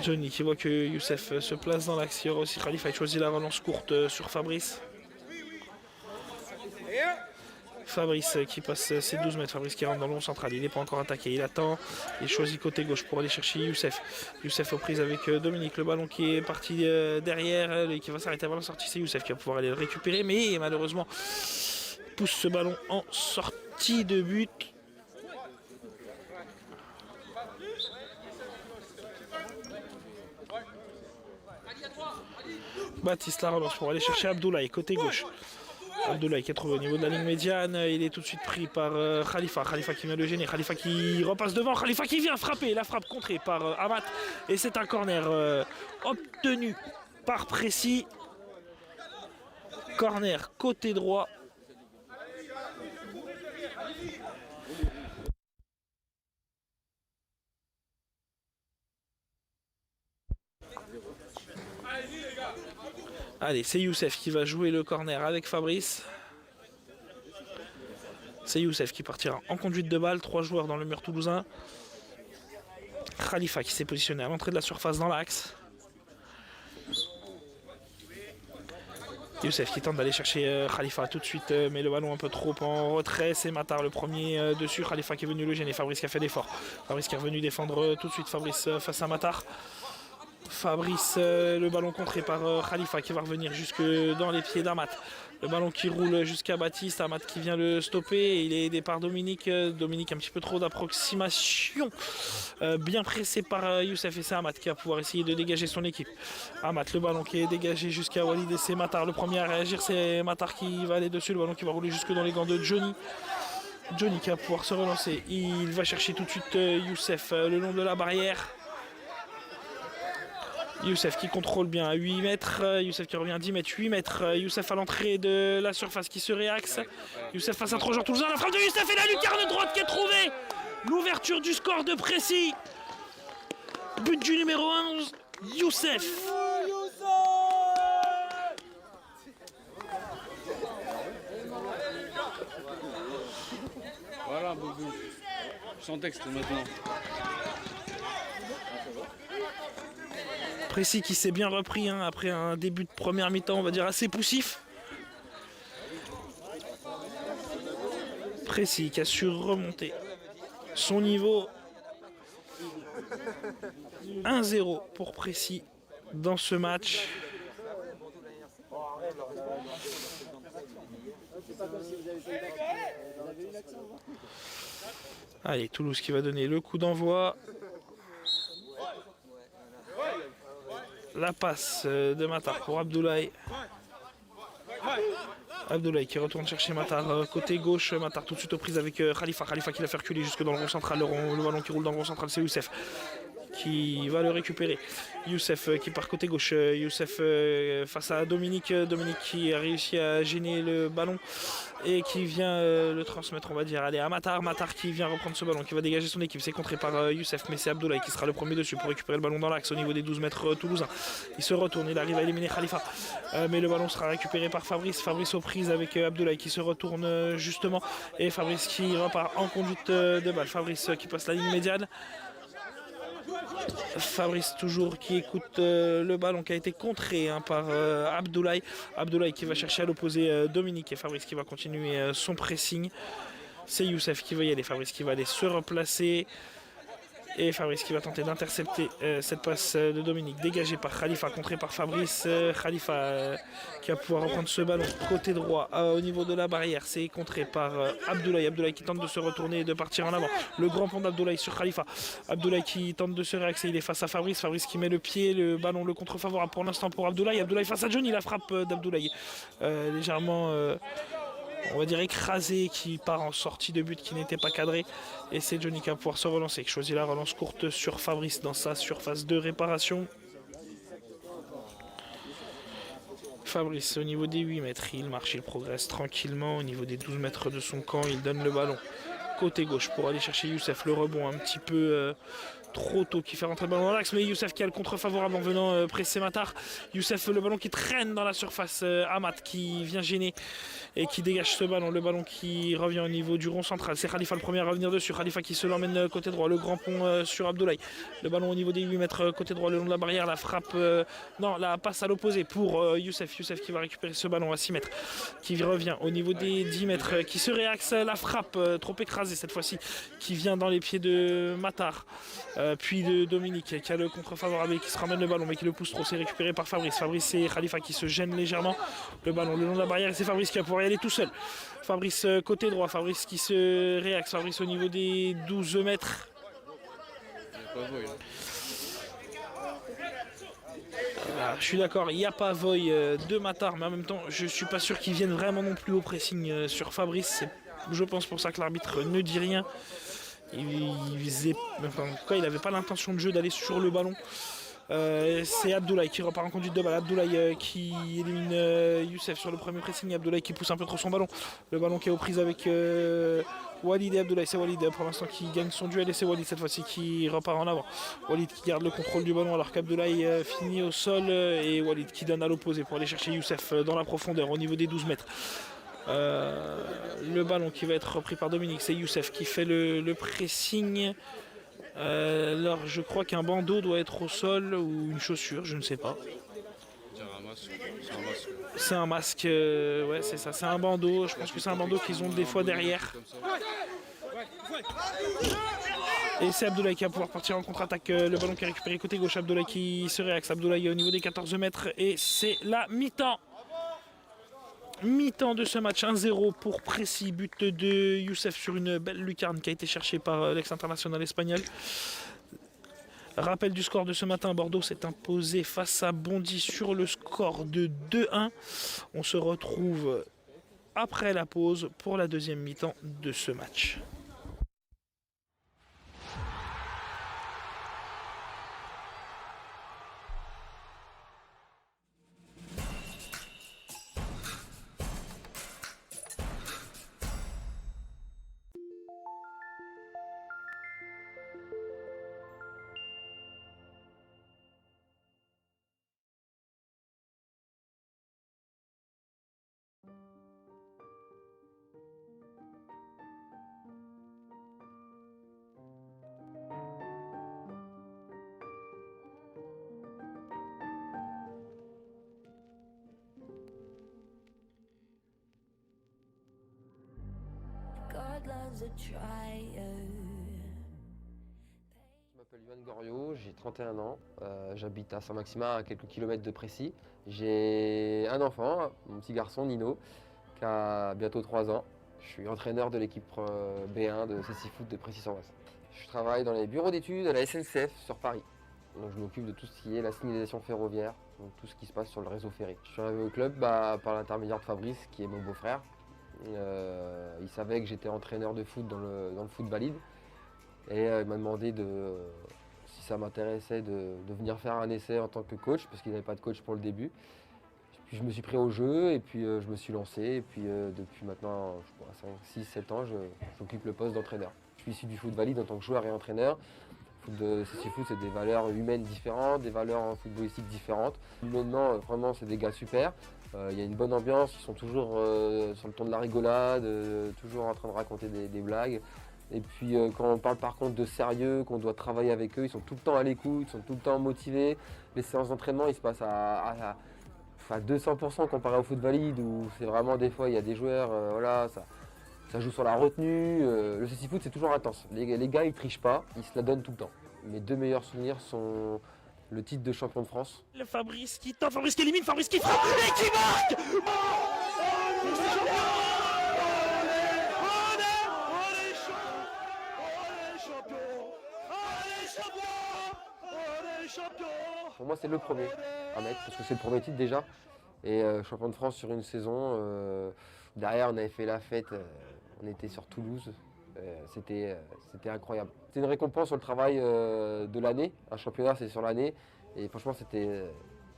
Johnny qui voit que Youssef se place dans l'axe. Il y aura aussi Khalifa qui choisit la relance courte sur Fabrice. Fabrice qui passe ses 12 mètres. Fabrice qui rentre dans le rond central. Il n'est pas encore attaqué. Il attend. Il choisit côté gauche pour aller chercher Youssef. Youssef aux prises avec Dominique. Le ballon qui est parti derrière et qui va s'arrêter avant la sortie. C'est Youssef qui va pouvoir aller le récupérer. Mais malheureusement, pousse ce ballon en sortie de but. Baptiste la relance pour aller chercher Abdoulaye, côté gauche. Abdoulaye qui est trouvé au niveau de la ligne médiane. Il est tout de suite pris par Khalifa. Khalifa qui vient le gêner. Khalifa qui repasse devant. Khalifa qui vient frapper. La frappe contrée par Amat. Et c'est un corner obtenu par Précy. Corner côté droit. Allez, c'est Youssef qui va jouer le corner avec Fabrice. C'est Youssef qui partira en conduite de balle. 3 joueurs dans le mur toulousain. Khalifa qui s'est positionné à l'entrée de la surface dans l'axe. Youssef qui tente d'aller chercher Khalifa tout de suite, mais le ballon un peu trop en retrait. C'est Matar le premier dessus. Khalifa qui est venu le gêner. Fabrice qui a fait l'effort. Fabrice qui est revenu défendre tout de suite. Fabrice face à Matar. Fabrice, le ballon contré par Khalifa qui va revenir jusque dans les pieds d'Amat. Le ballon qui roule jusqu'à Baptiste. Amat qui vient le stopper. Il est aidé par Dominique. Dominique un petit peu trop d'approximation. Bien pressé par Youssef et c'est Amat qui va pouvoir essayer de dégager son équipe. Amat, le ballon qui est dégagé jusqu'à Walid et c'est Matar. Le premier à réagir, c'est Matar qui va aller dessus. Le ballon qui va rouler jusque dans les gants de Johnny. Johnny qui va pouvoir se relancer. Il va chercher tout de suite Youssef le long de la barrière. Youssef qui contrôle bien à 8 mètres, Youssef qui revient à 10 mètres, 8 mètres, Youssef à l'entrée de la surface qui se réaxe, Youssef face à 3 joueurs toulousains, la frappe de Youssef et la lucarne droite qui est trouvée, l'ouverture du score de Précy, but du numéro 11, Youssef.
Voilà Boubou, sans texte maintenant.
Précy qui s'est bien repris après un début de première mi-temps, on va dire assez poussif. Précy qui a su remonter son niveau. 1-0 pour Précy dans ce match. Allez, Toulouse qui va donner le coup d'envoi. La passe de Matar pour Abdoulaye. Abdoulaye qui retourne chercher Matar côté gauche. Matar tout de suite aux prises avec Khalifa. Khalifa qui l'a fait reculer jusque dans le rond central. Le ballon qui roule dans le rond central, c'est Youssef qui va le récupérer. Youssef qui part côté gauche. Youssef face à Dominique. Dominique qui a réussi à gêner le ballon et qui vient le transmettre, on va dire. Allez, à Matar. Matar qui vient reprendre ce ballon, qui va dégager son équipe. C'est contré par Youssef, mais c'est Abdoulaye qui sera le premier dessus pour récupérer le ballon dans l'axe au niveau des 12 mètres toulousains. Il se retourne, il arrive à éliminer Khalifa. Mais le ballon sera récupéré par Fabrice. Fabrice aux prises avec Abdoulaye qui se retourne justement. Et Fabrice qui repart en conduite de balle. Fabrice qui passe la ligne médiane. Fabrice toujours qui écoute le ballon qui a été contré par Abdoulaye. Abdoulaye qui va chercher à l'opposé Dominique et Fabrice qui va continuer son pressing. C'est Youssef qui va y aller. Fabrice qui va aller se replacer. Et Fabrice qui va tenter d'intercepter cette passe de Dominique dégagée par Khalifa, contrée par Fabrice. Khalifa qui va pouvoir reprendre ce ballon côté droit au niveau de la barrière. C'est contré par Abdoulaye. Abdoulaye qui tente de se retourner et de partir en avant. Le grand pont d'Abdoulaye sur Khalifa. Abdoulaye qui tente de se réaxer. Il est face à Fabrice. Fabrice qui met le pied. Le ballon, le contre favorable pour l'instant pour Abdoulaye. Abdoulaye face à Johnny. La frappe d'Abdoulaye légèrement... on va dire écrasé, qui part en sortie de but qui n'était pas cadré. Et c'est Johnny qui va pouvoir se relancer, qui choisit la relance courte sur Fabrice dans sa surface de réparation. Fabrice au niveau des 8 mètres, il marche, il progresse tranquillement. Au niveau des 12 mètres de son camp, il donne le ballon côté gauche pour aller chercher Youssef. Le rebond un petit peu trop tôt qui fait rentrer le ballon dans l'axe, mais Youssef qui a le contre favorable en venant presser Matar. Youssef, le ballon qui traîne dans la surface. Amat qui vient gêner et qui dégage ce ballon. Le ballon qui revient au niveau du rond central. C'est Khalifa le premier à revenir dessus. Khalifa qui se l'emmène côté droit. Le grand pont sur Abdoulaye. Le ballon au niveau des 8 mètres côté droit le long de la barrière. La frappe, non, la passe à l'opposé pour Youssef. Youssef qui va récupérer ce ballon à 6 mètres. Qui revient au niveau des 10 mètres. Qui se réaxe. La frappe trop écrasée cette fois-ci. Qui vient dans les pieds de Matar. Puis de Dominique qui a le contre favorable et qui se ramène le ballon mais qui le pousse trop. C'est récupéré par Fabrice. Fabrice et Khalifa qui se gênent légèrement. Le ballon le long de la barrière et c'est Fabrice qui va pouvoir y aller tout seul. Fabrice côté droit. Fabrice qui se réaxe. Fabrice au niveau des 12 mètres. Ah, je suis d'accord, il n'y a pas Voy de Matar, mais en même temps, je suis pas sûr qu'ils viennent vraiment non plus au pressing sur Fabrice. C'est, je pense, pour ça que l'arbitre ne dit rien. Enfin, en tout cas, il n'avait pas l'intention de jeu d'aller sur le ballon. C'est Abdoulaye qui repart en conduite de balle. Abdoulaye qui élimine Youssef sur le premier pressing. Abdoulaye qui pousse un peu trop son ballon. Le ballon qui est aux prises avec Walid et Abdoulaye. C'est Walid pour l'instant qui gagne son duel et c'est Walid cette fois-ci qui repart en avant. Walid qui garde le contrôle du ballon alors qu'Abdoulaye finit au sol et Walid qui donne à l'opposé pour aller chercher Youssef dans la profondeur au niveau des 12 mètres. Le ballon qui va être repris par Dominique, c'est Youssef qui fait le pressing. Alors je crois qu'un bandeau doit être au sol ou une chaussure, je ne sais pas. C'est un masque, ouais c'est ça, c'est un bandeau, je pense que c'est un bandeau qu'ils ont des fois derrière. Et c'est Abdoulaye qui va pouvoir partir en contre-attaque, le ballon qui est récupéré côté gauche, Abdoulaye qui se réaxe, Abdoulaye au niveau des 14 mètres et c'est la mi-temps. Mi-temps de ce match, 1-0 pour Précis, but de Youssef sur une belle lucarne qui a été cherchée par l'ex-international espagnol. Rappel du score de ce matin, Bordeaux s'est imposé face à Bondy sur le score de 2-1. On se retrouve après la pause pour la deuxième mi-temps de ce match.
Je m'appelle Yohan Goriot, j'ai 31 ans, j'habite à Saint-Maximin à quelques kilomètres de Précy. J'ai un enfant, mon petit garçon Nino, qui a bientôt 3 ans. Je suis entraîneur de l'équipe B1 de CC Foot de Précy-sur-Oise. Je travaille dans les bureaux d'études de la SNCF sur Paris. Donc je m'occupe de tout ce qui est la signalisation ferroviaire, donc tout ce qui se passe sur le réseau ferré. Je suis arrivé au club par l'intermédiaire de Fabrice, qui est mon beau-frère. Il savait que j'étais entraîneur de foot dans le foot valide. Et il m'a demandé si ça m'intéressait de venir faire un essai en tant que coach, parce qu'il n'avait pas de coach pour le début. Puis je me suis pris au jeu et puis je me suis lancé. Et puis depuis maintenant 6-7 ans, j'occupe le poste d'entraîneur. Je suis issu du foot valide en tant que joueur et entraîneur. Le foot de CC Foot, c'est des valeurs humaines différentes, des valeurs footballistiques différentes. Humainement, vraiment, c'est des gars super. Il y a une bonne ambiance, ils sont toujours sur le ton de la rigolade, toujours en train de raconter des blagues. Et puis quand on parle par contre de sérieux, qu'on doit travailler avec eux, ils sont tout le temps à l'écoute, ils sont tout le temps motivés. Les séances d'entraînement, ils se passent à 200% comparé au foot valide, où c'est vraiment des fois, il y a des joueurs, voilà, ça joue sur la retenue. Le CC Foot, c'est toujours intense. Les gars, ils trichent pas, ils se la donnent tout le temps. Mes deux meilleurs souvenirs sont le titre de champion de France.
Le Fabrice qui tente, Fabrice qui élimine, Fabrice qui frappe et qui marque.
Pour moi, c'est le premier à mettre, parce que c'est le premier titre déjà. Et champion de France sur une saison. Derrière, on avait fait la fête, on était sur Toulouse. C'était incroyable. C'était une récompense sur le travail de l'année. Un championnat, c'est sur l'année. Et franchement, c'était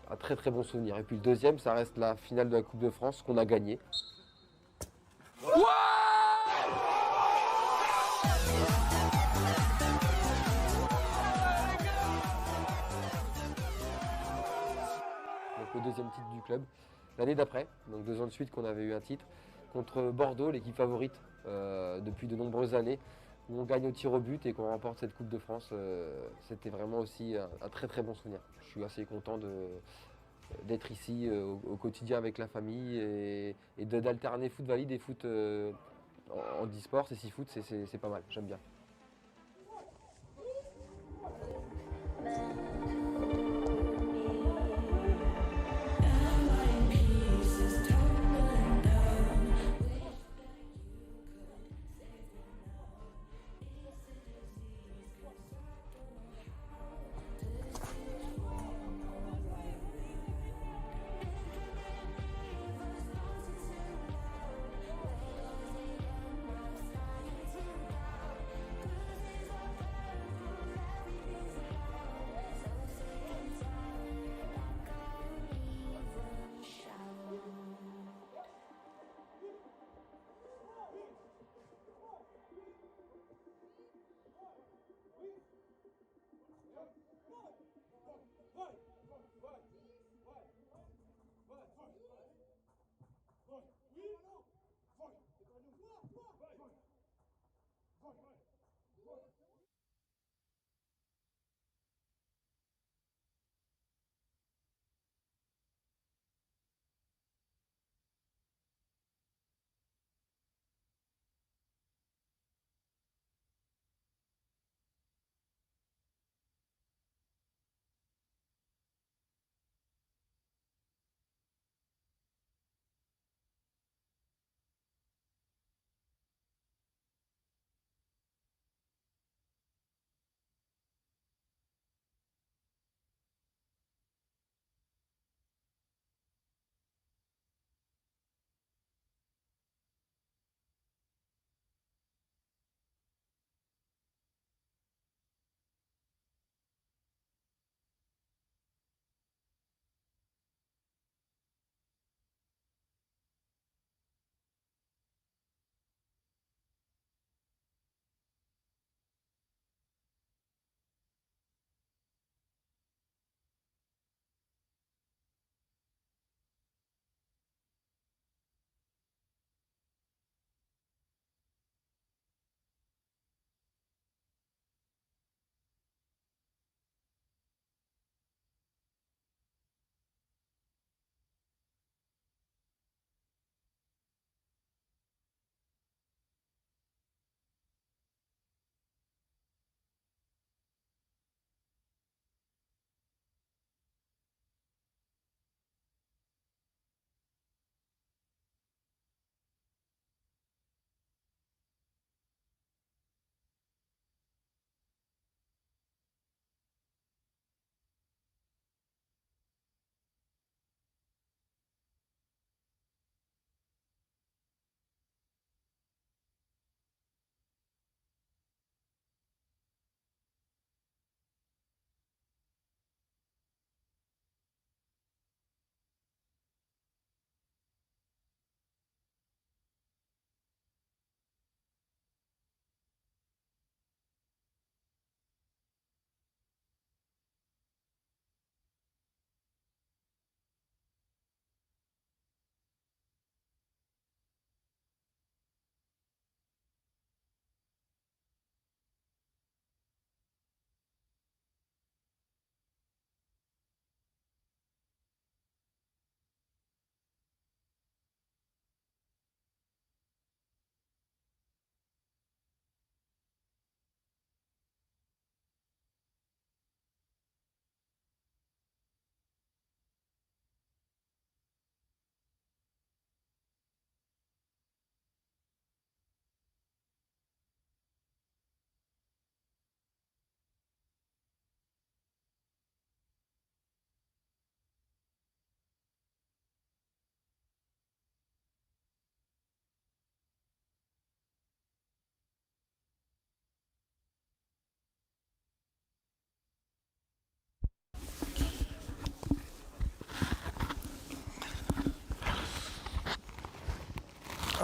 un très très bon souvenir. Et puis le deuxième, ça reste la finale de la Coupe de France qu'on a gagnée. Le deuxième titre du club. L'année d'après, donc 2 ans de suite qu'on avait eu un titre, contre Bordeaux, l'équipe favorite depuis de nombreuses années, où on gagne au tir au but et qu'on remporte cette Coupe de France. C'était vraiment aussi un très très bon souvenir. Je suis assez content d'être ici au quotidien avec la famille et d'alterner foot valide et foot en e-sport, c'est 6 foot, c'est pas mal, j'aime bien.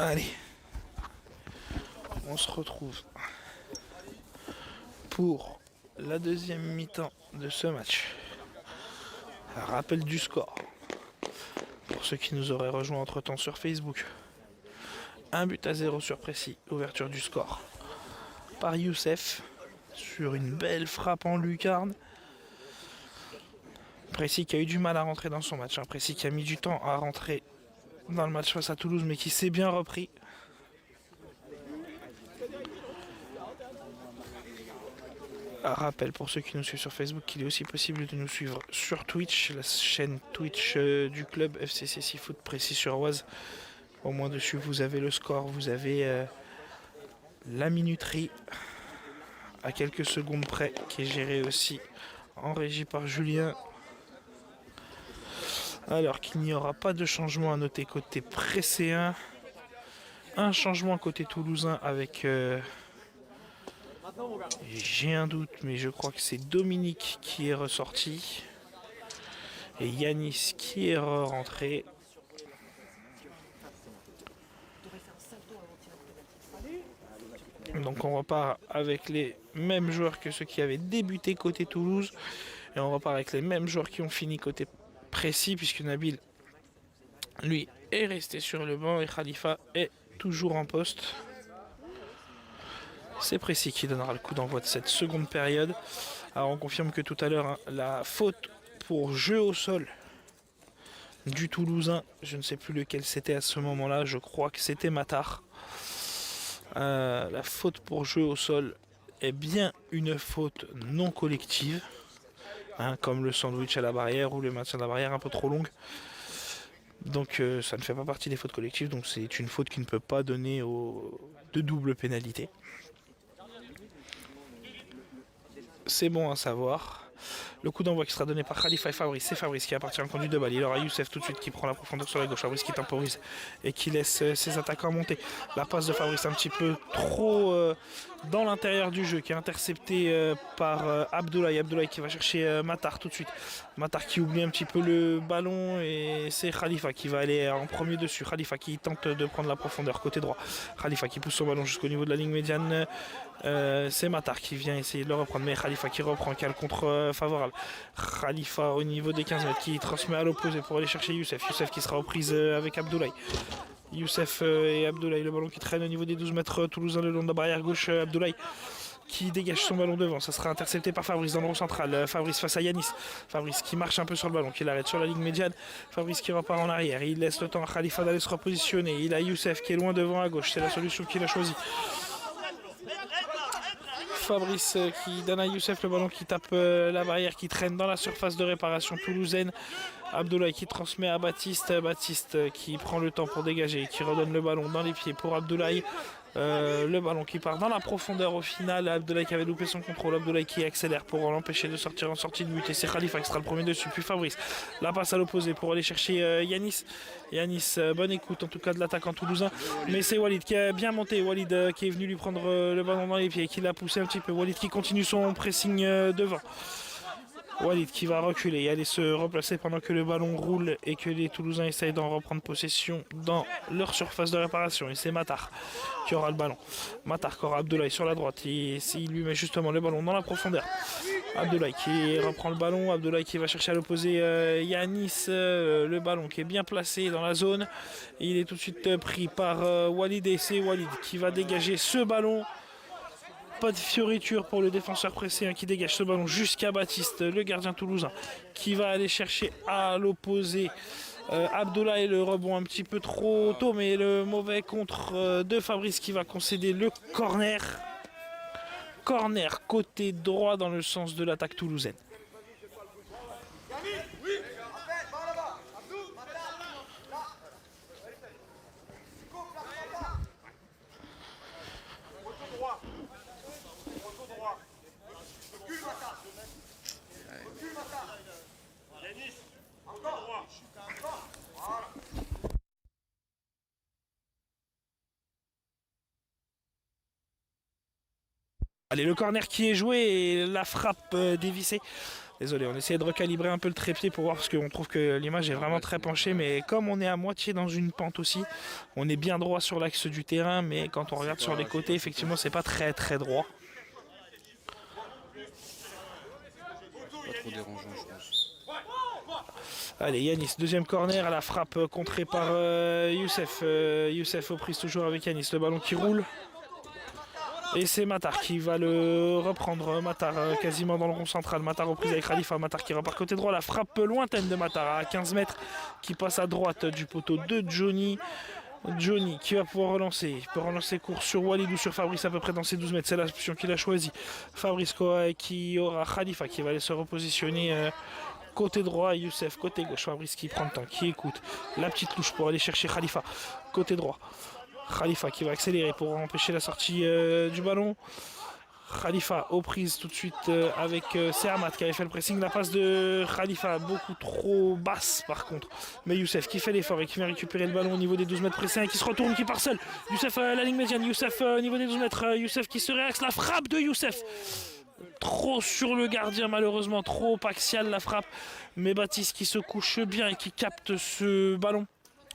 Allez, on se retrouve pour la deuxième mi-temps de ce match. Un rappel du score pour ceux qui nous auraient rejoints entre temps sur Facebook. 1-0 sur Précy, ouverture du score par Youssef sur une belle frappe en lucarne. Précy qui a eu du mal à rentrer dans son match, Précy qui a mis du temps à rentrer dans le match face à Toulouse mais qui s'est bien repris. Un rappel pour ceux qui nous suivent sur Facebook qu'il est aussi possible de nous suivre sur Twitch, la chaîne Twitch du club FCC Seafood Précy-sur-Oise. Au moins dessus vous avez le score, vous avez la minuterie à quelques secondes près qui est gérée aussi en régie par Julien. Alors qu'il n'y aura pas de changement à noter côté Presséen. Un changement côté toulousain avec... j'ai un doute, mais je crois que c'est Dominique qui est ressorti. Et Yanis qui est rentré. Donc on repart avec les mêmes joueurs que ceux qui avaient débuté côté Toulouse. Et on repart avec les mêmes joueurs qui ont fini côté Précy, puisque Nabil, lui, est resté sur le banc et Khalifa est toujours en poste. C'est Précy qui donnera le coup d'envoi de cette seconde période. Alors on confirme que tout à l'heure, la faute pour jeu au sol du Toulousain, je ne sais plus lequel c'était à ce moment-là, je crois que c'était Matar. La faute pour jeu au sol est bien une faute non collective, comme le sandwich à la barrière ou le maintien à la barrière un peu trop longue. Donc ça ne fait pas partie des fautes collectives, donc c'est une faute qui ne peut pas donner de double pénalité. C'est bon à savoir. Le coup d'envoi qui sera donné par Khalifa et Fabrice, c'est Fabrice qui appartient en conduite de balle. Il aura Youssef tout de suite qui prend la profondeur sur la gauche. Fabrice qui temporise et qui laisse ses attaquants monter. La passe de Fabrice un petit peu trop dans l'intérieur du jeu, qui est interceptée par Abdoulaye. Abdoulaye qui va chercher Matar tout de suite. Matar qui oublie un petit peu le ballon et c'est Khalifa qui va aller en premier dessus. Khalifa qui tente de prendre la profondeur côté droit. Khalifa qui pousse son ballon jusqu'au niveau de la ligne médiane. C'est Matar qui vient essayer de le reprendre, mais Khalifa qui reprend, qui a le contre favorable. Khalifa au niveau des 15 mètres qui transmet à l'opposé pour aller chercher Youssef. Youssef qui sera aux prises avec Abdoulaye. Youssef et Abdoulaye, le ballon qui traîne au niveau des 12 mètres toulousains le long de la barrière gauche. Abdoulaye qui dégage son ballon devant, ça sera intercepté par Fabrice dans le rond central. Fabrice face à Yanis. Fabrice qui marche un peu sur le ballon, qui l'arrête sur la ligne médiane. Fabrice qui repart en arrière, il laisse le temps à Khalifa d'aller se repositionner. Il a Youssef qui est loin devant à gauche, c'est la solution qu'il a choisie. Fabrice qui donne à Youssef le ballon qui tape la barrière, qui traîne dans la surface de réparation toulousaine. Abdoulaye qui transmet à Baptiste. Baptiste qui prend le temps pour dégager, qui redonne le ballon dans les pieds pour Abdoulaye. Le ballon qui part dans la profondeur au final. Abdoulaye qui avait loupé son contrôle. Abdoulaye qui accélère pour l'empêcher de sortir en sortie de but. Et c'est Khalifa qui sera le premier dessus. Puis Fabrice. La passe à l'opposé pour aller chercher Yanis. Yanis, bonne écoute en tout cas de l'attaquant toulousain. Mais c'est Walid qui a bien monté. Walid qui est venu lui prendre le ballon dans les pieds. Qui l'a poussé un petit peu. Walid qui continue son pressing devant. Walid qui va reculer et aller se replacer pendant que le ballon roule et que les Toulousains essayent d'en reprendre possession dans leur surface de réparation. Et c'est Matar qui aura le ballon. Matar qui aura Abdoulaye sur la droite. Et il lui met justement le ballon dans la profondeur. Abdoulaye qui reprend le ballon. Abdoulaye qui va chercher à l'opposé Yanis. Le ballon qui est bien placé dans la zone. Et il est tout de suite pris par Walid. Et c'est Walid qui va dégager ce ballon. Pas de fioriture pour le défenseur pressé qui dégage ce ballon jusqu'à Baptiste, le gardien toulousain, qui va aller chercher à l'opposé Abdoulaye. Le rebond un petit peu trop tôt, mais le mauvais contre de Fabrice qui va concéder le corner. Corner côté droit dans le sens de l'attaque toulousaine. Allez, le corner qui est joué et la frappe dévissée Désolé, on essayait de recalibrer un peu le trépied pour voir parce qu'on trouve que l'image est vraiment très penchée. Mais comme on est à moitié dans une pente aussi, on est bien droit sur l'axe du terrain. Mais quand on regarde sur les côtés, effectivement, c'est pas très très droit.
Pas trop dérangeant, je pense.
Allez, Yanis, deuxième corner, la frappe contrée par Youssef. Youssef aux prises toujours avec Yanis, le ballon qui roule. Et c'est Matar qui va le reprendre. Matar quasiment dans le rond central. Matar aux prises avec Khalifa. Matar qui repart côté droit. La frappe lointaine de Matar à 15 mètres qui passe à droite du poteau de Johnny. Johnny qui va pouvoir relancer. Il peut relancer court sur Walid ou sur Fabrice à peu près dans ses 12 mètres. C'est l'option qu'il a choisie. Fabrice qui aura Khalifa qui va aller se repositionner. Côté droit, Youssef, côté gauche, Fabrice qui prend le temps, qui écoute. La petite touche pour aller chercher Khalifa, côté droit. Khalifa qui va accélérer pour empêcher la sortie du ballon. Khalifa aux prises tout de suite avec c'est Ahmad qui avait fait le pressing. La passe de Khalifa beaucoup trop basse par contre. Mais Youssef qui fait l'effort et qui vient récupérer le ballon au niveau des 12 mètres pressés et qui se retourne, qui part seul. Youssef à la ligne médiane, Youssef au niveau des 12 mètres. Youssef qui se réaxe, la frappe de Youssef. Trop sur le gardien malheureusement, trop axial la frappe. Mais Baptiste qui se couche bien et qui capte ce ballon.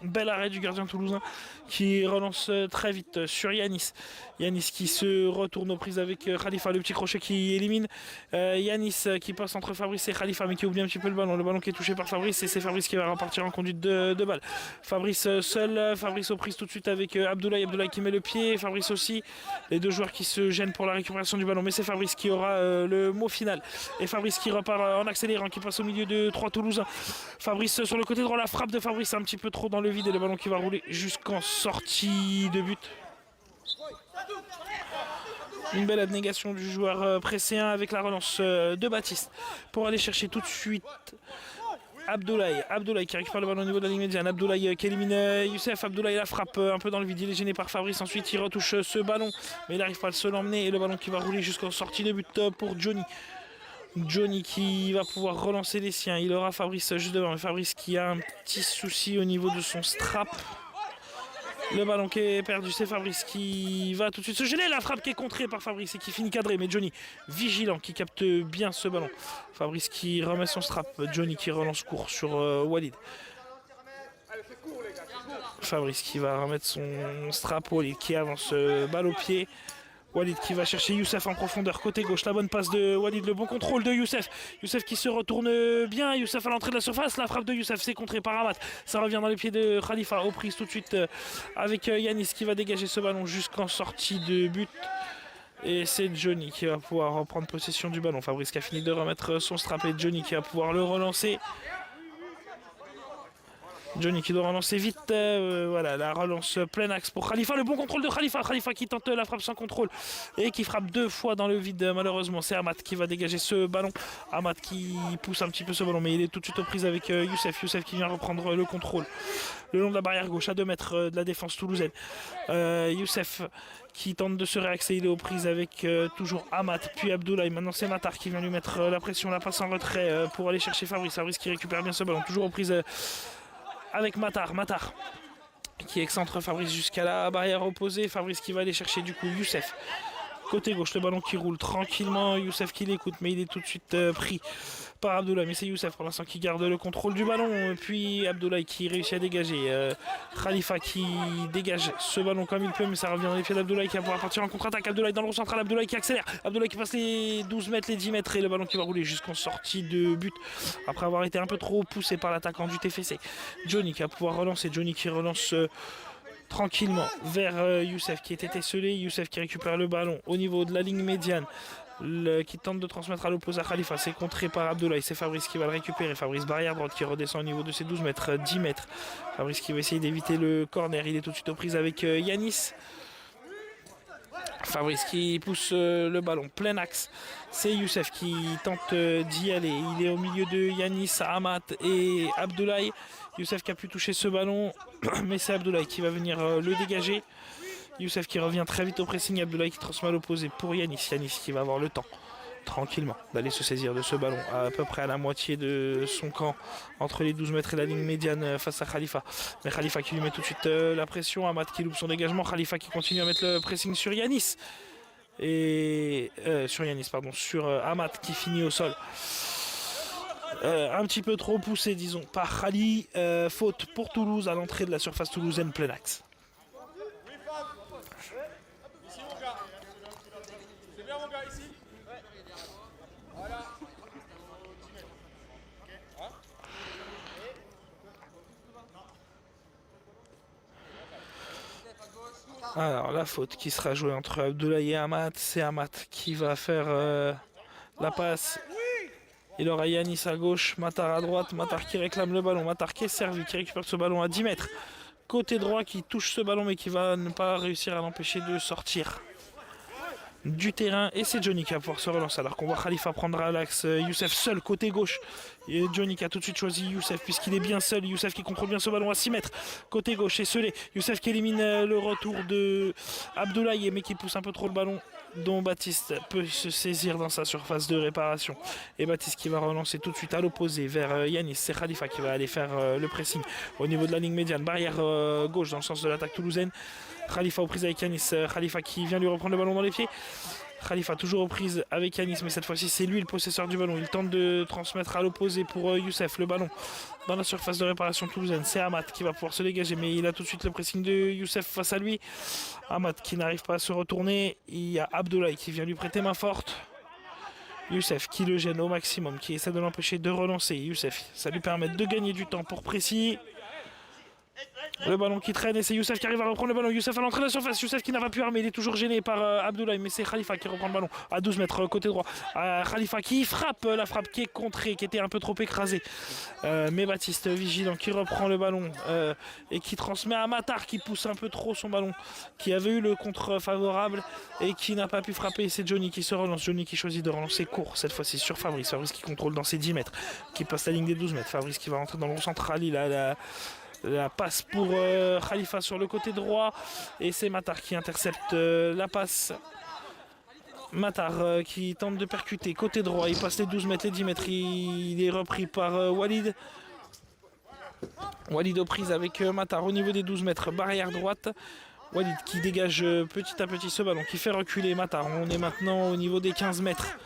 Bel arrêt du gardien toulousain qui relance très vite sur Yanis. Yanis qui se retourne aux prises avec Khalifa, le petit crochet qui élimine. Yanis qui passe entre Fabrice et Khalifa mais qui oublie un petit peu le ballon qui est touché par Fabrice et c'est Fabrice qui va repartir en conduite de balle. Fabrice seul, Fabrice aux prises tout de suite avec Abdoulaye. Abdoulaye qui met le pied, Fabrice aussi. Les deux joueurs qui se gênent pour la récupération du ballon mais c'est Fabrice qui aura le mot final. Et Fabrice qui repart en accélérant, qui passe au milieu de 3 Toulousains. Fabrice sur le côté droit, la frappe de Fabrice un petit peu trop dans le vide et le ballon qui va rouler jusqu'en sortie de but. Une belle abnégation du joueur presséen avec la relance de Baptiste pour aller chercher tout de suite Abdoulaye. Abdoulaye qui récupère le ballon au niveau de la ligne médiane. Abdoulaye qui élimine Youssef. Abdoulaye la frappe un peu dans le vide. Il est gêné par Fabrice. Ensuite il retouche ce ballon mais il n'arrive pas à se l'emmener et le ballon qui va rouler jusqu'en sortie de but pour Johnny. Johnny qui va pouvoir relancer les siens. Il aura Fabrice juste devant. Fabrice qui a un petit souci au niveau de son strap. Le ballon qui est perdu, c'est Fabrice qui va tout de suite se gêner. La frappe qui est contrée par Fabrice et qui finit cadré. Mais Johnny, vigilant, qui capte bien ce ballon. Fabrice qui remet son strap. Johnny qui relance court sur Walid. Fabrice qui va remettre son strap. Walid qui avance balle au pied. Walid qui va chercher Youssef en profondeur, côté gauche, la bonne passe de Walid, le bon contrôle de Youssef. Youssef qui se retourne bien, Youssef à l'entrée de la surface, la frappe de Youssef, c'est contré par Ahmad. Ça revient dans les pieds de Khalifa, aux prises tout de suite avec Yanis qui va dégager ce ballon jusqu'en sortie de but. Et c'est Johnny qui va pouvoir reprendre possession du ballon. Fabrice qui a fini de remettre son strap et Johnny qui va pouvoir le relancer. Johnny qui doit relancer vite, voilà la relance plein axe pour Khalifa, le bon contrôle de Khalifa, Khalifa qui tente la frappe sans contrôle et qui frappe 2 fois dans le vide malheureusement. C'est Ahmad qui va dégager ce ballon, Ahmad qui pousse un petit peu ce ballon mais il est tout de suite aux prises avec Youssef, Youssef qui vient reprendre le contrôle le long de la barrière gauche à 2 mètres de la défense toulousaine. Youssef qui tente de se réaxer, il est aux prises avec toujours Ahmad puis Abdoulaye. Maintenant c'est Matar qui vient lui mettre la pression, la passe en retrait pour aller chercher Fabrice, Fabrice qui récupère bien ce ballon, toujours aux prises avec Matar qui excentre Fabrice jusqu'à la barrière opposée. Fabrice qui va aller chercher du coup Youssef. Côté gauche, le ballon qui roule tranquillement. Youssef qui l'écoute, mais il est tout de suite pris par Abdoulaye. Mais c'est Youssef pour l'instant qui garde le contrôle du ballon. Puis Abdoulaye qui réussit à dégager. Khalifa qui dégage ce ballon comme il peut, mais ça revient dans les pieds d'Abdoulaye qui va pouvoir partir en contre-attaque. Abdoulaye dans le rond central, Abdoulaye qui accélère. Abdoulaye qui passe les 12 mètres, les 10 mètres et le ballon qui va rouler jusqu'en sortie de but. Après avoir été un peu trop poussé par l'attaquant du TFC. Johnny qui va pouvoir relancer. Johnny qui relance tranquillement vers Youssef qui était esselé. Youssef qui récupère le ballon au niveau de la ligne médiane. Qui tente de transmettre à l'opposé à Khalifa, c'est contré par Abdoulaye, c'est Fabrice qui va le récupérer, Fabrice barrière droite qui redescend au niveau de ses 12 mètres, 10 mètres, Fabrice qui va essayer d'éviter le corner, il est tout de suite aux prises avec Yanis. Fabrice qui pousse le ballon plein axe, c'est Youssef qui tente d'y aller, il est au milieu de Yanis, Ahmad et Abdoulaye. Youssef qui a pu toucher ce ballon mais c'est Abdoulaye qui va venir le dégager. Youssef qui revient très vite au pressing, Abdoulaye qui transmet à l'opposé pour Yanis. Yanis qui va avoir le temps tranquillement d'aller se saisir de ce ballon à peu près à la moitié de son camp entre les 12 mètres et la ligne médiane face à Khalifa. Mais Khalifa qui lui met tout de suite la pression, Ahmad qui loupe son dégagement, Khalifa qui continue à mettre le pressing sur Yanis et sur Ahmad qui finit au sol. Un petit peu trop poussé, disons, par Khali. Faute pour Toulouse à l'entrée de la surface toulousaine plein axe.
Ici mon gars. C'est bien mon gars, ici. Voilà.
Alors la faute qui sera jouée entre Abdoulaye et Amat, c'est Amat qui va faire la passe. Il aura Yanis à gauche, Matar à droite, Matar qui réclame le ballon, Matar qui est servi, qui récupère ce ballon à 10 mètres. Côté droit qui touche ce ballon mais qui va ne pas réussir à l'empêcher de sortir du terrain. Et c'est Johnny qui va pouvoir se relancer alors qu'on voit Khalifa prendre à l'axe Youssef seul côté gauche. Et Johnny qui a tout de suite choisi Youssef puisqu'il est bien seul. Youssef qui contrôle bien ce ballon à 6 mètres. Côté gauche et Selé. Youssef qui élimine le retour de Abdoulaye mais qui pousse un peu trop le ballon, dont Baptiste peut se saisir dans sa surface de réparation. Et Baptiste qui va relancer tout de suite à l'opposé vers Yanis. C'est Khalifa qui va aller faire le pressing au niveau de la ligne médiane. Barrière gauche dans le sens de l'attaque toulousaine. Khalifa aux prises avec Yanis. Khalifa qui vient lui reprendre le ballon dans les pieds. Khalifa toujours aux prises avec Yanis, mais cette fois-ci c'est lui le possesseur du ballon. Il tente de transmettre à l'opposé pour Youssef le ballon dans la surface de réparation toulousaine. C'est Amat qui va pouvoir se dégager, mais il a tout de suite le pressing de Youssef face à lui. Amat qui n'arrive pas à se retourner. Il y a Abdoulaye qui vient lui prêter main forte. Youssef qui le gêne au maximum, qui essaie de l'empêcher de relancer. Youssef, ça lui permet de gagner du temps pour Précy. Le ballon qui traîne et c'est Youssef qui arrive à reprendre le ballon. Youssef à l'entrée de la surface. Youssef qui n'a pas pu armer. Il est toujours gêné par Abdoulaye. Mais c'est Khalifa qui reprend le ballon à 12 mètres côté droit. Khalifa qui frappe. La frappe qui est contrée, qui était un peu trop écrasée. Mais Baptiste vigilant qui reprend le ballon et qui transmet à Matar qui pousse un peu trop son ballon. Qui avait eu le contre favorable et qui n'a pas pu frapper. C'est Johnny qui se relance. Johnny qui choisit de relancer court cette fois-ci sur Fabrice. Fabrice qui contrôle dans ses 10 mètres. Qui passe la ligne des 12 mètres. Fabrice qui va rentrer dans le rond central. Il a la passe pour Khalifa sur le côté droit et c'est Matar qui intercepte la passe. Matar qui tente de percuter côté droit, il passe les 12 mètres, les 10 mètres, il est repris par Walid. Walid aux prises avec Matar au niveau des 12 mètres, barrière droite. Walid qui dégage petit à petit ce ballon, qui fait reculer Matar. On est maintenant au niveau des 15 mètres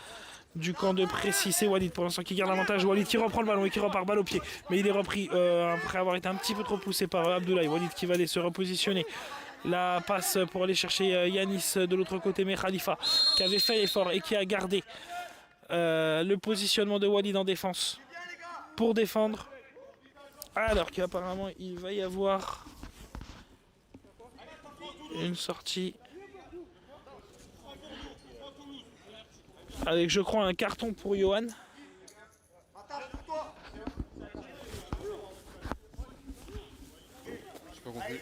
du camp de Précy. C'est Walid pour l'instant qui garde l'avantage. Walid qui reprend le ballon et qui repart balle au pied. Mais il est repris après avoir été un petit peu trop poussé par Abdoulaye. Walid qui va aller se repositionner. La passe pour aller chercher Yanis de l'autre côté, mais Khalifa qui avait fait l'effort et qui a gardé le positionnement de Walid en défense pour défendre. Alors qu'apparemment il va y avoir une sortie avec, je crois, un carton pour Johan.
J'ai pas compris.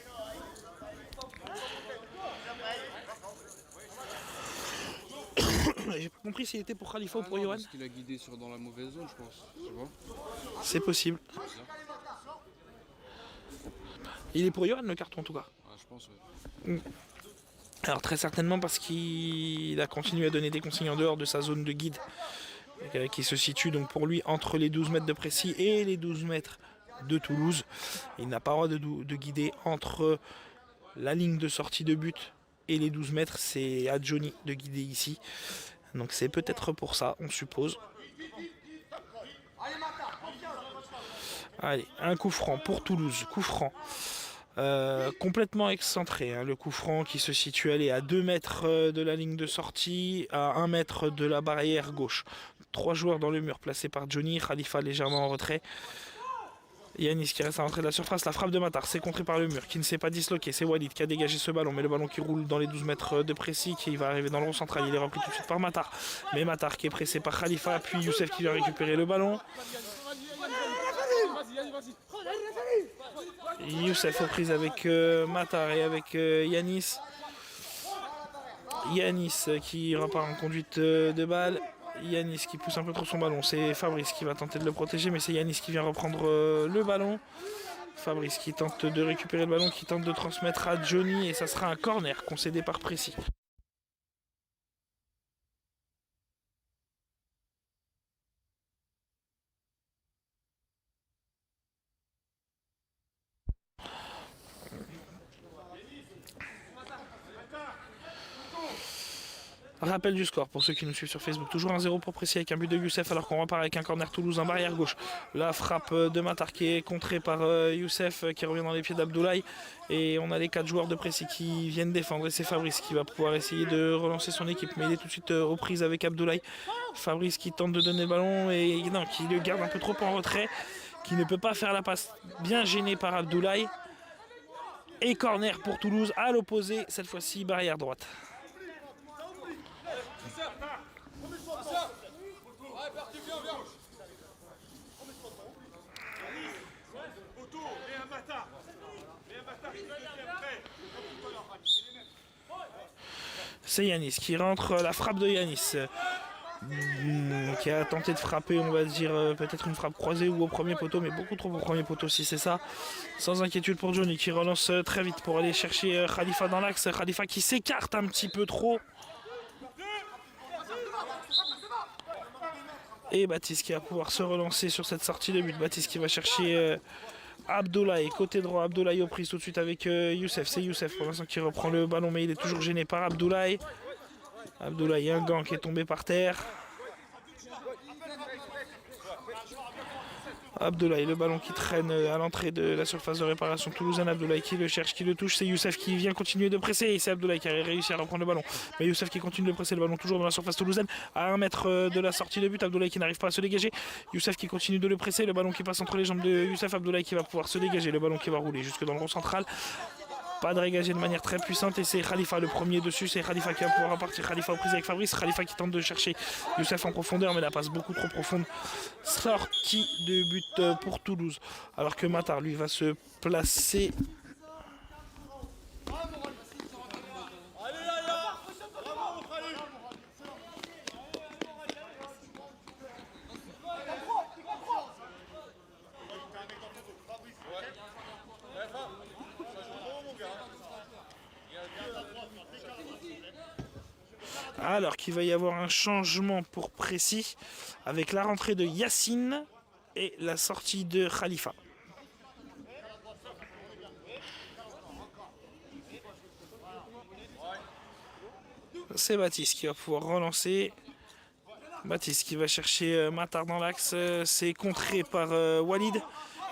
J'ai pas compris s'il était pour Khalifa ou pour Johan.
Parce qu'il a guidé dans la mauvaise zone, je pense. Tu vois.
C'est possible. Il est pour Johan le carton en tout cas.
Ah, je pense, ouais.
Alors très certainement parce qu'il a continué à donner des consignes en dehors de sa zone de guide qui se situe donc pour lui entre les 12 mètres de Précy et les 12 mètres de Toulouse. Il n'a pas le droit de guider entre la ligne de sortie de but et les 12 mètres. C'est à Johnny de guider ici. Donc c'est peut-être pour ça, on suppose. Allez, un coup franc pour Toulouse, coup franc. Complètement excentré, hein, le coup franc qui se situe à 2 mètres de la ligne de sortie, à 1 mètre de la barrière gauche. 3 joueurs dans le mur placés par Johnny, Khalifa légèrement en retrait. Yanis qui reste à l'entrée de la surface, la frappe de Matar, c'est contré par le mur, qui ne s'est pas disloqué, c'est Walid qui a dégagé ce ballon, mais le ballon qui roule dans les 12 mètres de Précy, qui va arriver dans le rond central, il est repris tout de suite par Matar. Mais Matar qui est pressé par Khalifa, puis Youssef qui vient récupérer le ballon. Youssef aux prises avec Matar et avec Yanis. Yanis qui repart en conduite de balle. Yanis qui pousse un peu trop son ballon. C'est Fabrice qui va tenter de le protéger, mais c'est Yanis qui vient reprendre le ballon. Fabrice qui tente de récupérer le ballon, qui tente de transmettre à Johnny, et ça sera un corner concédé par Précy. Rappel du score pour ceux qui nous suivent sur Facebook. Toujours 1-0 pour Précy avec un but de Youssef alors qu'on repart avec un corner Toulouse, un barrière gauche. La frappe de Matar qui est contrée par Youssef qui revient dans les pieds d'Abdoulaye. Et on a les 4 joueurs de Précy qui viennent défendre. Et c'est Fabrice qui va pouvoir essayer de relancer son équipe. Mais il est tout de suite aux prises avec Abdoulaye. Fabrice qui tente de donner le ballon et non, qui le garde un peu trop en retrait. Qui ne peut pas faire la passe. Bien gêné par Abdoulaye. Et corner pour Toulouse à l'opposé. Cette fois-ci barrière droite. C'est Yanis qui rentre, la frappe de Yanis qui a tenté de frapper, on va dire peut-être une frappe croisée ou au premier poteau, mais beaucoup trop au premier poteau si c'est ça. Sans inquiétude pour Johnny qui relance très vite pour aller chercher Khalifa dans l'axe. Khalifa qui s'écarte un petit peu trop. Et Baptiste qui va pouvoir se relancer sur cette sortie de but. Baptiste qui va chercher Abdoulaye, côté droit. Abdoulaye aux prises tout de suite avec Youssef. C'est Youssef pour l'instant qui reprend le ballon, mais il est toujours gêné par Abdoulaye. Abdoulaye, un gant qui est tombé par terre. Abdoulaye, le ballon qui traîne à l'entrée de la surface de réparation toulousaine. Abdoulaye qui le cherche, qui le touche. C'est Youssef qui vient continuer de presser. Et c'est Abdoulaye qui a réussi à reprendre le ballon. Mais Youssef qui continue de presser le ballon toujours dans la surface toulousaine. À 1 mètre de la sortie de but. Abdoulaye qui n'arrive pas à se dégager. Youssef qui continue de le presser. Le ballon qui passe entre les jambes de Youssef. Abdoulaye qui va pouvoir se dégager. Le ballon qui va rouler jusque dans le rond central. Pas de dégagé de manière très puissante et c'est Khalifa le premier dessus, c'est Khalifa qui va pouvoir repartir. Khalifa aux prises avec Fabrice, Khalifa qui tente de chercher Youssef en profondeur mais la passe beaucoup trop profonde. Sortie de but pour Toulouse. Alors que Matar lui va se placer. Alors qu'il va y avoir un changement pour Précy avec la rentrée de Yacine et la sortie de Khalifa. C'est Baptiste qui va pouvoir relancer. Baptiste qui va chercher Matar dans l'axe. C'est contré par Walid.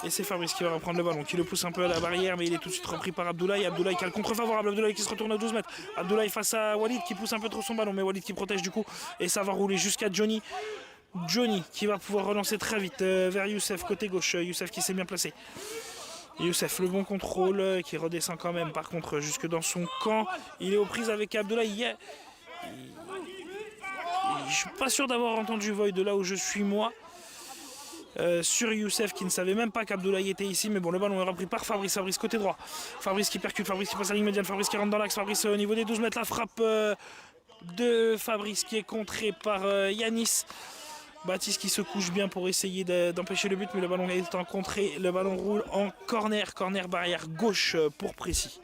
Et c'est Fabrice qui va reprendre le ballon, qui le pousse un peu à la barrière, mais il est tout de suite repris par Abdoulaye. Abdoulaye qui a le contre favorable, Abdoulaye qui se retourne à 12 mètres. Abdoulaye face à Walid qui pousse un peu trop son ballon, mais Walid qui protège du coup. Et ça va rouler jusqu'à Johnny. Johnny qui va pouvoir relancer très vite vers Youssef, côté gauche. Youssef qui s'est bien placé. Youssef, le bon contrôle, qui redescend quand même par contre jusque dans son camp. Il est aux prises avec Abdoulaye. Je suis pas sûr d'avoir entendu Void de là où je suis moi. Sur Youssef qui ne savait même pas qu'Abdoulaye était ici, mais bon, le ballon est repris par Fabrice. Fabrice côté droit, Fabrice qui percute, Fabrice qui passe à la ligne médiane, Fabrice qui rentre dans l'axe, Fabrice au niveau des 12 mètres, la frappe de Fabrice qui est contrée par Yanis. Baptiste qui se couche bien pour essayer d'empêcher le but, mais le ballon est en contrée, le ballon roule en corner, corner barrière gauche pour Précy.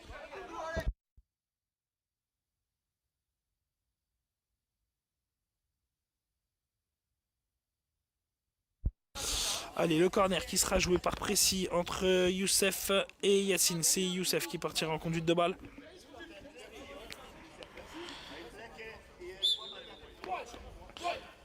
Allez, le corner qui sera joué par Précy entre Youssef et Yacine. C'est Youssef qui partira en conduite de balle.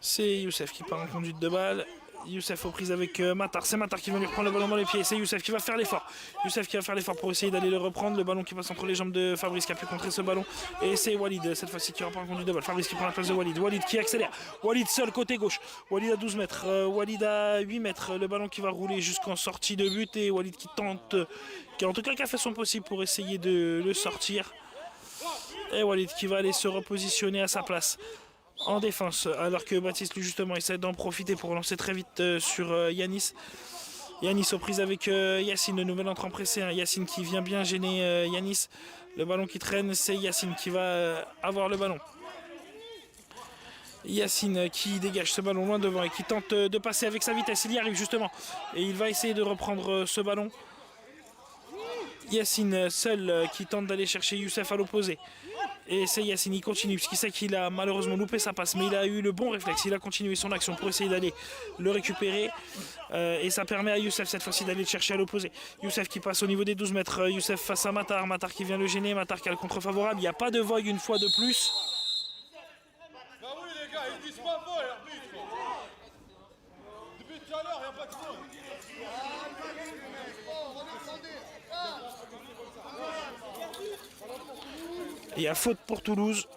C'est Youssef qui part en conduite de balle. Youssef aux prises avec Matar. C'est Matar qui va lui reprendre le ballon dans les pieds. C'est Youssef qui va faire l'effort. Youssef qui va faire l'effort pour essayer d'aller le reprendre. Le ballon qui passe entre les jambes de Fabrice qui a pu contrer ce ballon. Et c'est Walid cette fois-ci qui reprend en conduite de balle. Fabrice qui prend la place de Walid. Walid qui accélère. Walid seul côté gauche. Walid à 12 mètres. Walid à 8 mètres. Le ballon qui va rouler jusqu'en sortie de but. Et Walid qui tente, qui en tout cas qui a fait son possible pour essayer de le sortir. Et Walid qui va aller se repositionner à sa place en défense, alors que Baptiste lui justement essaie d'en profiter pour relancer très vite sur Yanis. Yanis aux prises avec Yacine, le nouvel entrant pressé. Yacine qui vient bien gêner Yanis. Le ballon qui traîne, c'est Yacine qui va avoir le ballon. Yacine qui dégage ce ballon loin devant et qui tente de passer avec sa vitesse. Il y arrive justement et il va essayer de reprendre ce ballon. Yacine seul qui tente d'aller chercher Youssef à l'opposé. Et c'est Yacine, il continue, parce qu'il sait qu'il a malheureusement loupé sa passe, mais il a eu le bon réflexe, il a continué son action pour essayer d'aller le récupérer. Et ça permet à Youssef cette fois-ci d'aller le chercher à l'opposé. Youssef qui passe au niveau des 12 mètres, Youssef face à Matar, Matar qui vient le gêner, Matar qui a le contre favorable, il n'y a pas de vogue une fois de plus. Il y a faute pour Toulouse.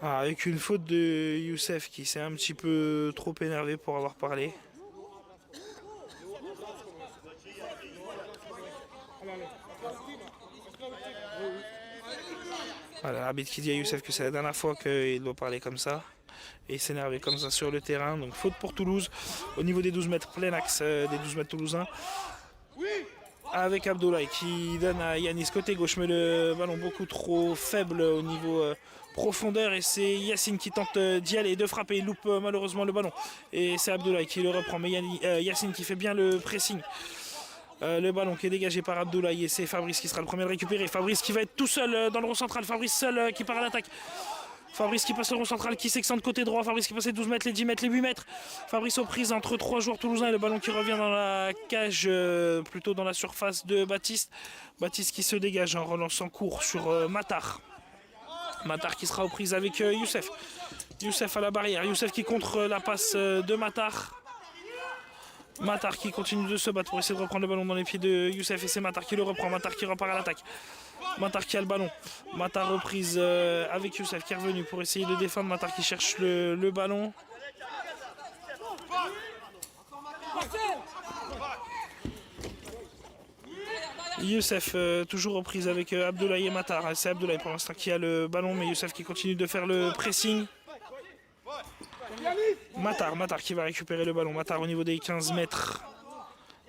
Ah, avec une faute de Youssef qui s'est un petit peu trop énervé pour avoir parlé. Voilà, l'arbitre qui dit à Youssef que c'est la dernière fois qu'il doit parler comme ça et s'énerver comme ça sur le terrain. Donc faute pour Toulouse au niveau des 12 mètres, plein axe des 12 mètres toulousains. Avec Abdoulaye qui donne à Yanis côté gauche, mais le ballon beaucoup trop faible au niveau profondeur. Et c'est Yacine qui tente d'y aller, de frapper. Il loupe malheureusement le ballon. Et c'est Abdoulaye qui le reprend. Mais Yacine qui fait bien le pressing. Le ballon qui est dégagé par Abdoulaye. Et c'est Fabrice qui sera le premier à le récupérer. Fabrice qui va être tout seul dans le rond central. Fabrice seul qui part à l'attaque. Fabrice qui passe le rond central, qui s'extende côté droit. Fabrice qui passe les 12 mètres, les 10 mètres, les 8 mètres. Fabrice aux prises entre 3 joueurs toulousains et le ballon qui revient dans la cage, plutôt dans la surface de Baptiste. Baptiste qui se dégage en relançant court sur Matar. Matar qui sera aux prises avec Youssef. Youssef à la barrière. Youssef qui contre la passe de Matar. Matar qui continue de se battre pour essayer de reprendre le ballon dans les pieds de Youssef. Et c'est Matar qui le reprend. Matar qui repart à l'attaque. Matar qui a le ballon. Matar reprise avec Youssef qui est revenu pour essayer de défendre. Matar qui cherche le ballon. Youssef toujours reprise avec Abdoulaye et Matar. C'est Abdoulaye pour l'instant qui a le ballon, mais Youssef qui continue de faire le pressing. Matar qui va récupérer le ballon. Matar au niveau des 15 mètres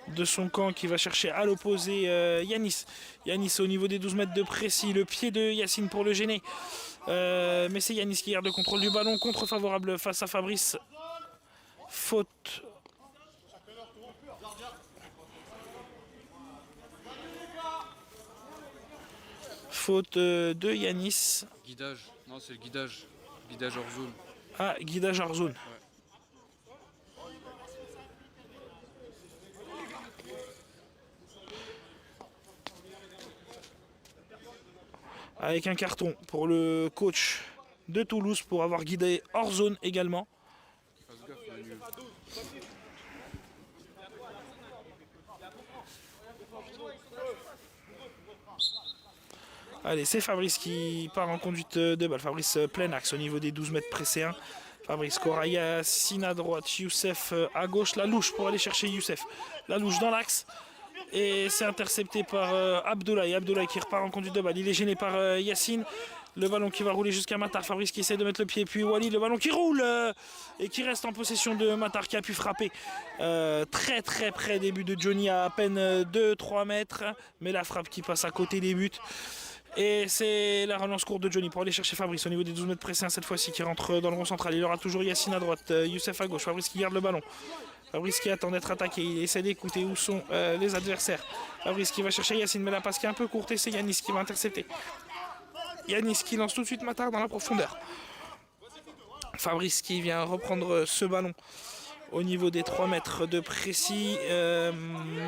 de son camp qui va chercher à l'opposé Yanis. Yanis au niveau des 12 mètres de précis. Le pied de Yacine pour le gêner. Mais c'est Yanis qui garde le contrôle du ballon. Contre favorable face à Fabrice. Faute. Faute de Yanis.
Guidage. Non, c'est le guidage. Guidage hors zone.
Ah, guidage hors zone.
Ouais.
Avec un carton pour le coach de Toulouse pour avoir guidé hors zone également.
Fasse gaffe, Manu.
Allez, c'est Fabrice qui part en conduite de balle. Fabrice plein axe au niveau des 12 mètres précédents. Fabrice Coraya, Sine à droite, Youssef à gauche. La louche pour aller chercher Youssef. La louche dans l'axe. Et c'est intercepté par Abdoulaye. Abdoulaye qui repart en conduite de balle. Il est gêné par Yacine. Le ballon qui va rouler jusqu'à Matar. Fabrice qui essaie de mettre le pied. Puis Walid, le ballon qui roule et qui reste en possession de Matar qui a pu frapper très très près des buts de Johnny à peine 2-3 mètres. Mais la frappe qui passe à côté des buts. Et c'est la relance courte de Johnny pour aller chercher Fabrice au niveau des 12 mètres précédents cette fois-ci qui rentre dans le rond central. Il aura toujours Yacine à droite, Youssef à gauche. Fabrice qui garde le ballon. Fabrice qui attend d'être attaqué, il essaie d'écouter où sont les adversaires. Fabrice qui va chercher Yacine, mais la passe qui est un peu courte et c'est Yanis qui va intercepter. Yanis qui lance tout de suite Matar dans la profondeur. Fabrice qui vient reprendre ce ballon au niveau des 3 mètres de précis.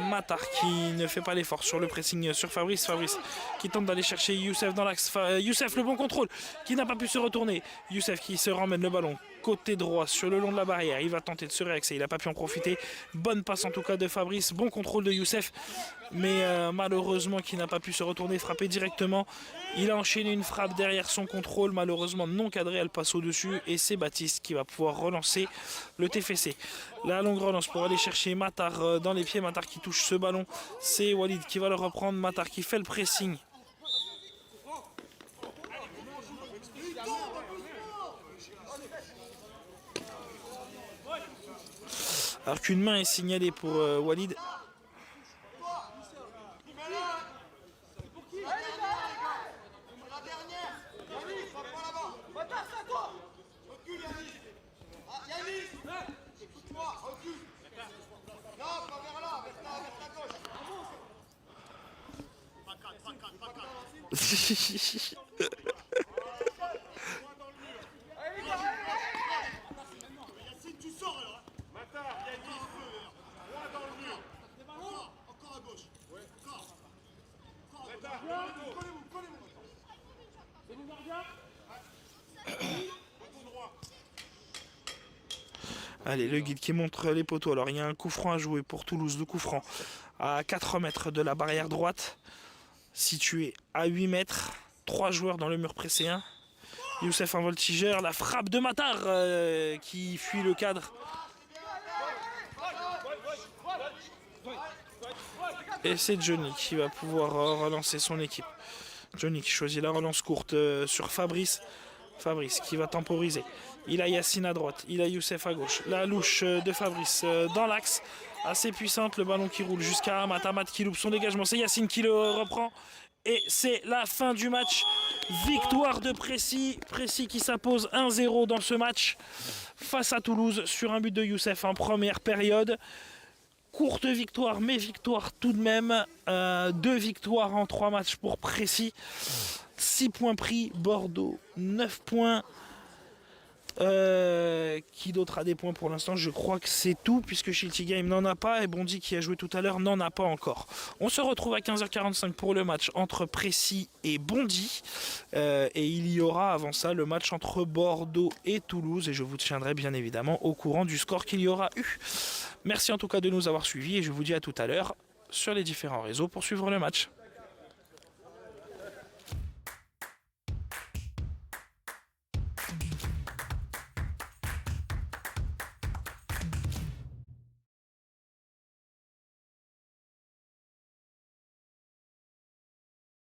Matar qui ne fait pas l'effort sur le pressing sur Fabrice. Fabrice qui tente d'aller chercher Youssef dans l'axe. Youssef, le bon contrôle, qui n'a pas pu se retourner. Youssef qui se ramène le ballon côté droit sur le long de la barrière. Il va tenter de se réaxer. Il n'a pas pu en profiter. Bonne passe en tout cas de Fabrice. Bon contrôle de Youssef. Mais malheureusement qui n'a pas pu se retourner, frapper directement. Il a enchaîné une frappe derrière son contrôle. Malheureusement non cadrée. Elle passe au-dessus. Et c'est Baptiste qui va pouvoir relancer le TFC. La longue relance pour aller chercher Matar dans les pieds. Matar qui touche ce ballon. C'est Walid qui va le reprendre. Matar qui fait le pressing. Alors qu'une main est signalée pour Walid. Allez, le guide qui montre les poteaux. Alors, il y a un coup franc à jouer pour Toulouse. Le coup franc à 4 mètres de la barrière droite. Situé à 8 mètres. 3 joueurs dans le mur pressé 1. Youssef, un voltigeur. La frappe de Matar qui fuit le cadre. Et c'est Johnny qui va pouvoir relancer son équipe. Johnny qui choisit la relance courte sur Fabrice. Fabrice qui va temporiser. Il a Yacine à droite, il a Youssef à gauche. La louche de Fabrice dans l'axe, assez puissante. Le ballon qui roule jusqu'à Amat. Amat qui loupe son dégagement. C'est Yacine qui le reprend. Et c'est la fin du match. Victoire de Précy. Précy qui s'impose 1-0 dans ce match face à Toulouse sur un but de Youssef en première période. Courte victoire, mais victoire tout de même. 2 victoires en 3 matchs pour Précy. 6 points pris. Bordeaux, 9 points. Qui d'autre a des points pour l'instant? Je crois que c'est tout, puisque Shilty Game n'en a pas et Bondy qui a joué tout à l'heure n'en a pas encore. On se retrouve à 15h45 pour le match entre Précy et Bondy, et il y aura avant ça le match entre Bordeaux et Toulouse, et je vous tiendrai bien évidemment au courant du score qu'il y aura eu. Merci en tout cas de nous avoir suivis et je vous dis à tout à l'heure sur les différents réseaux pour suivre le match.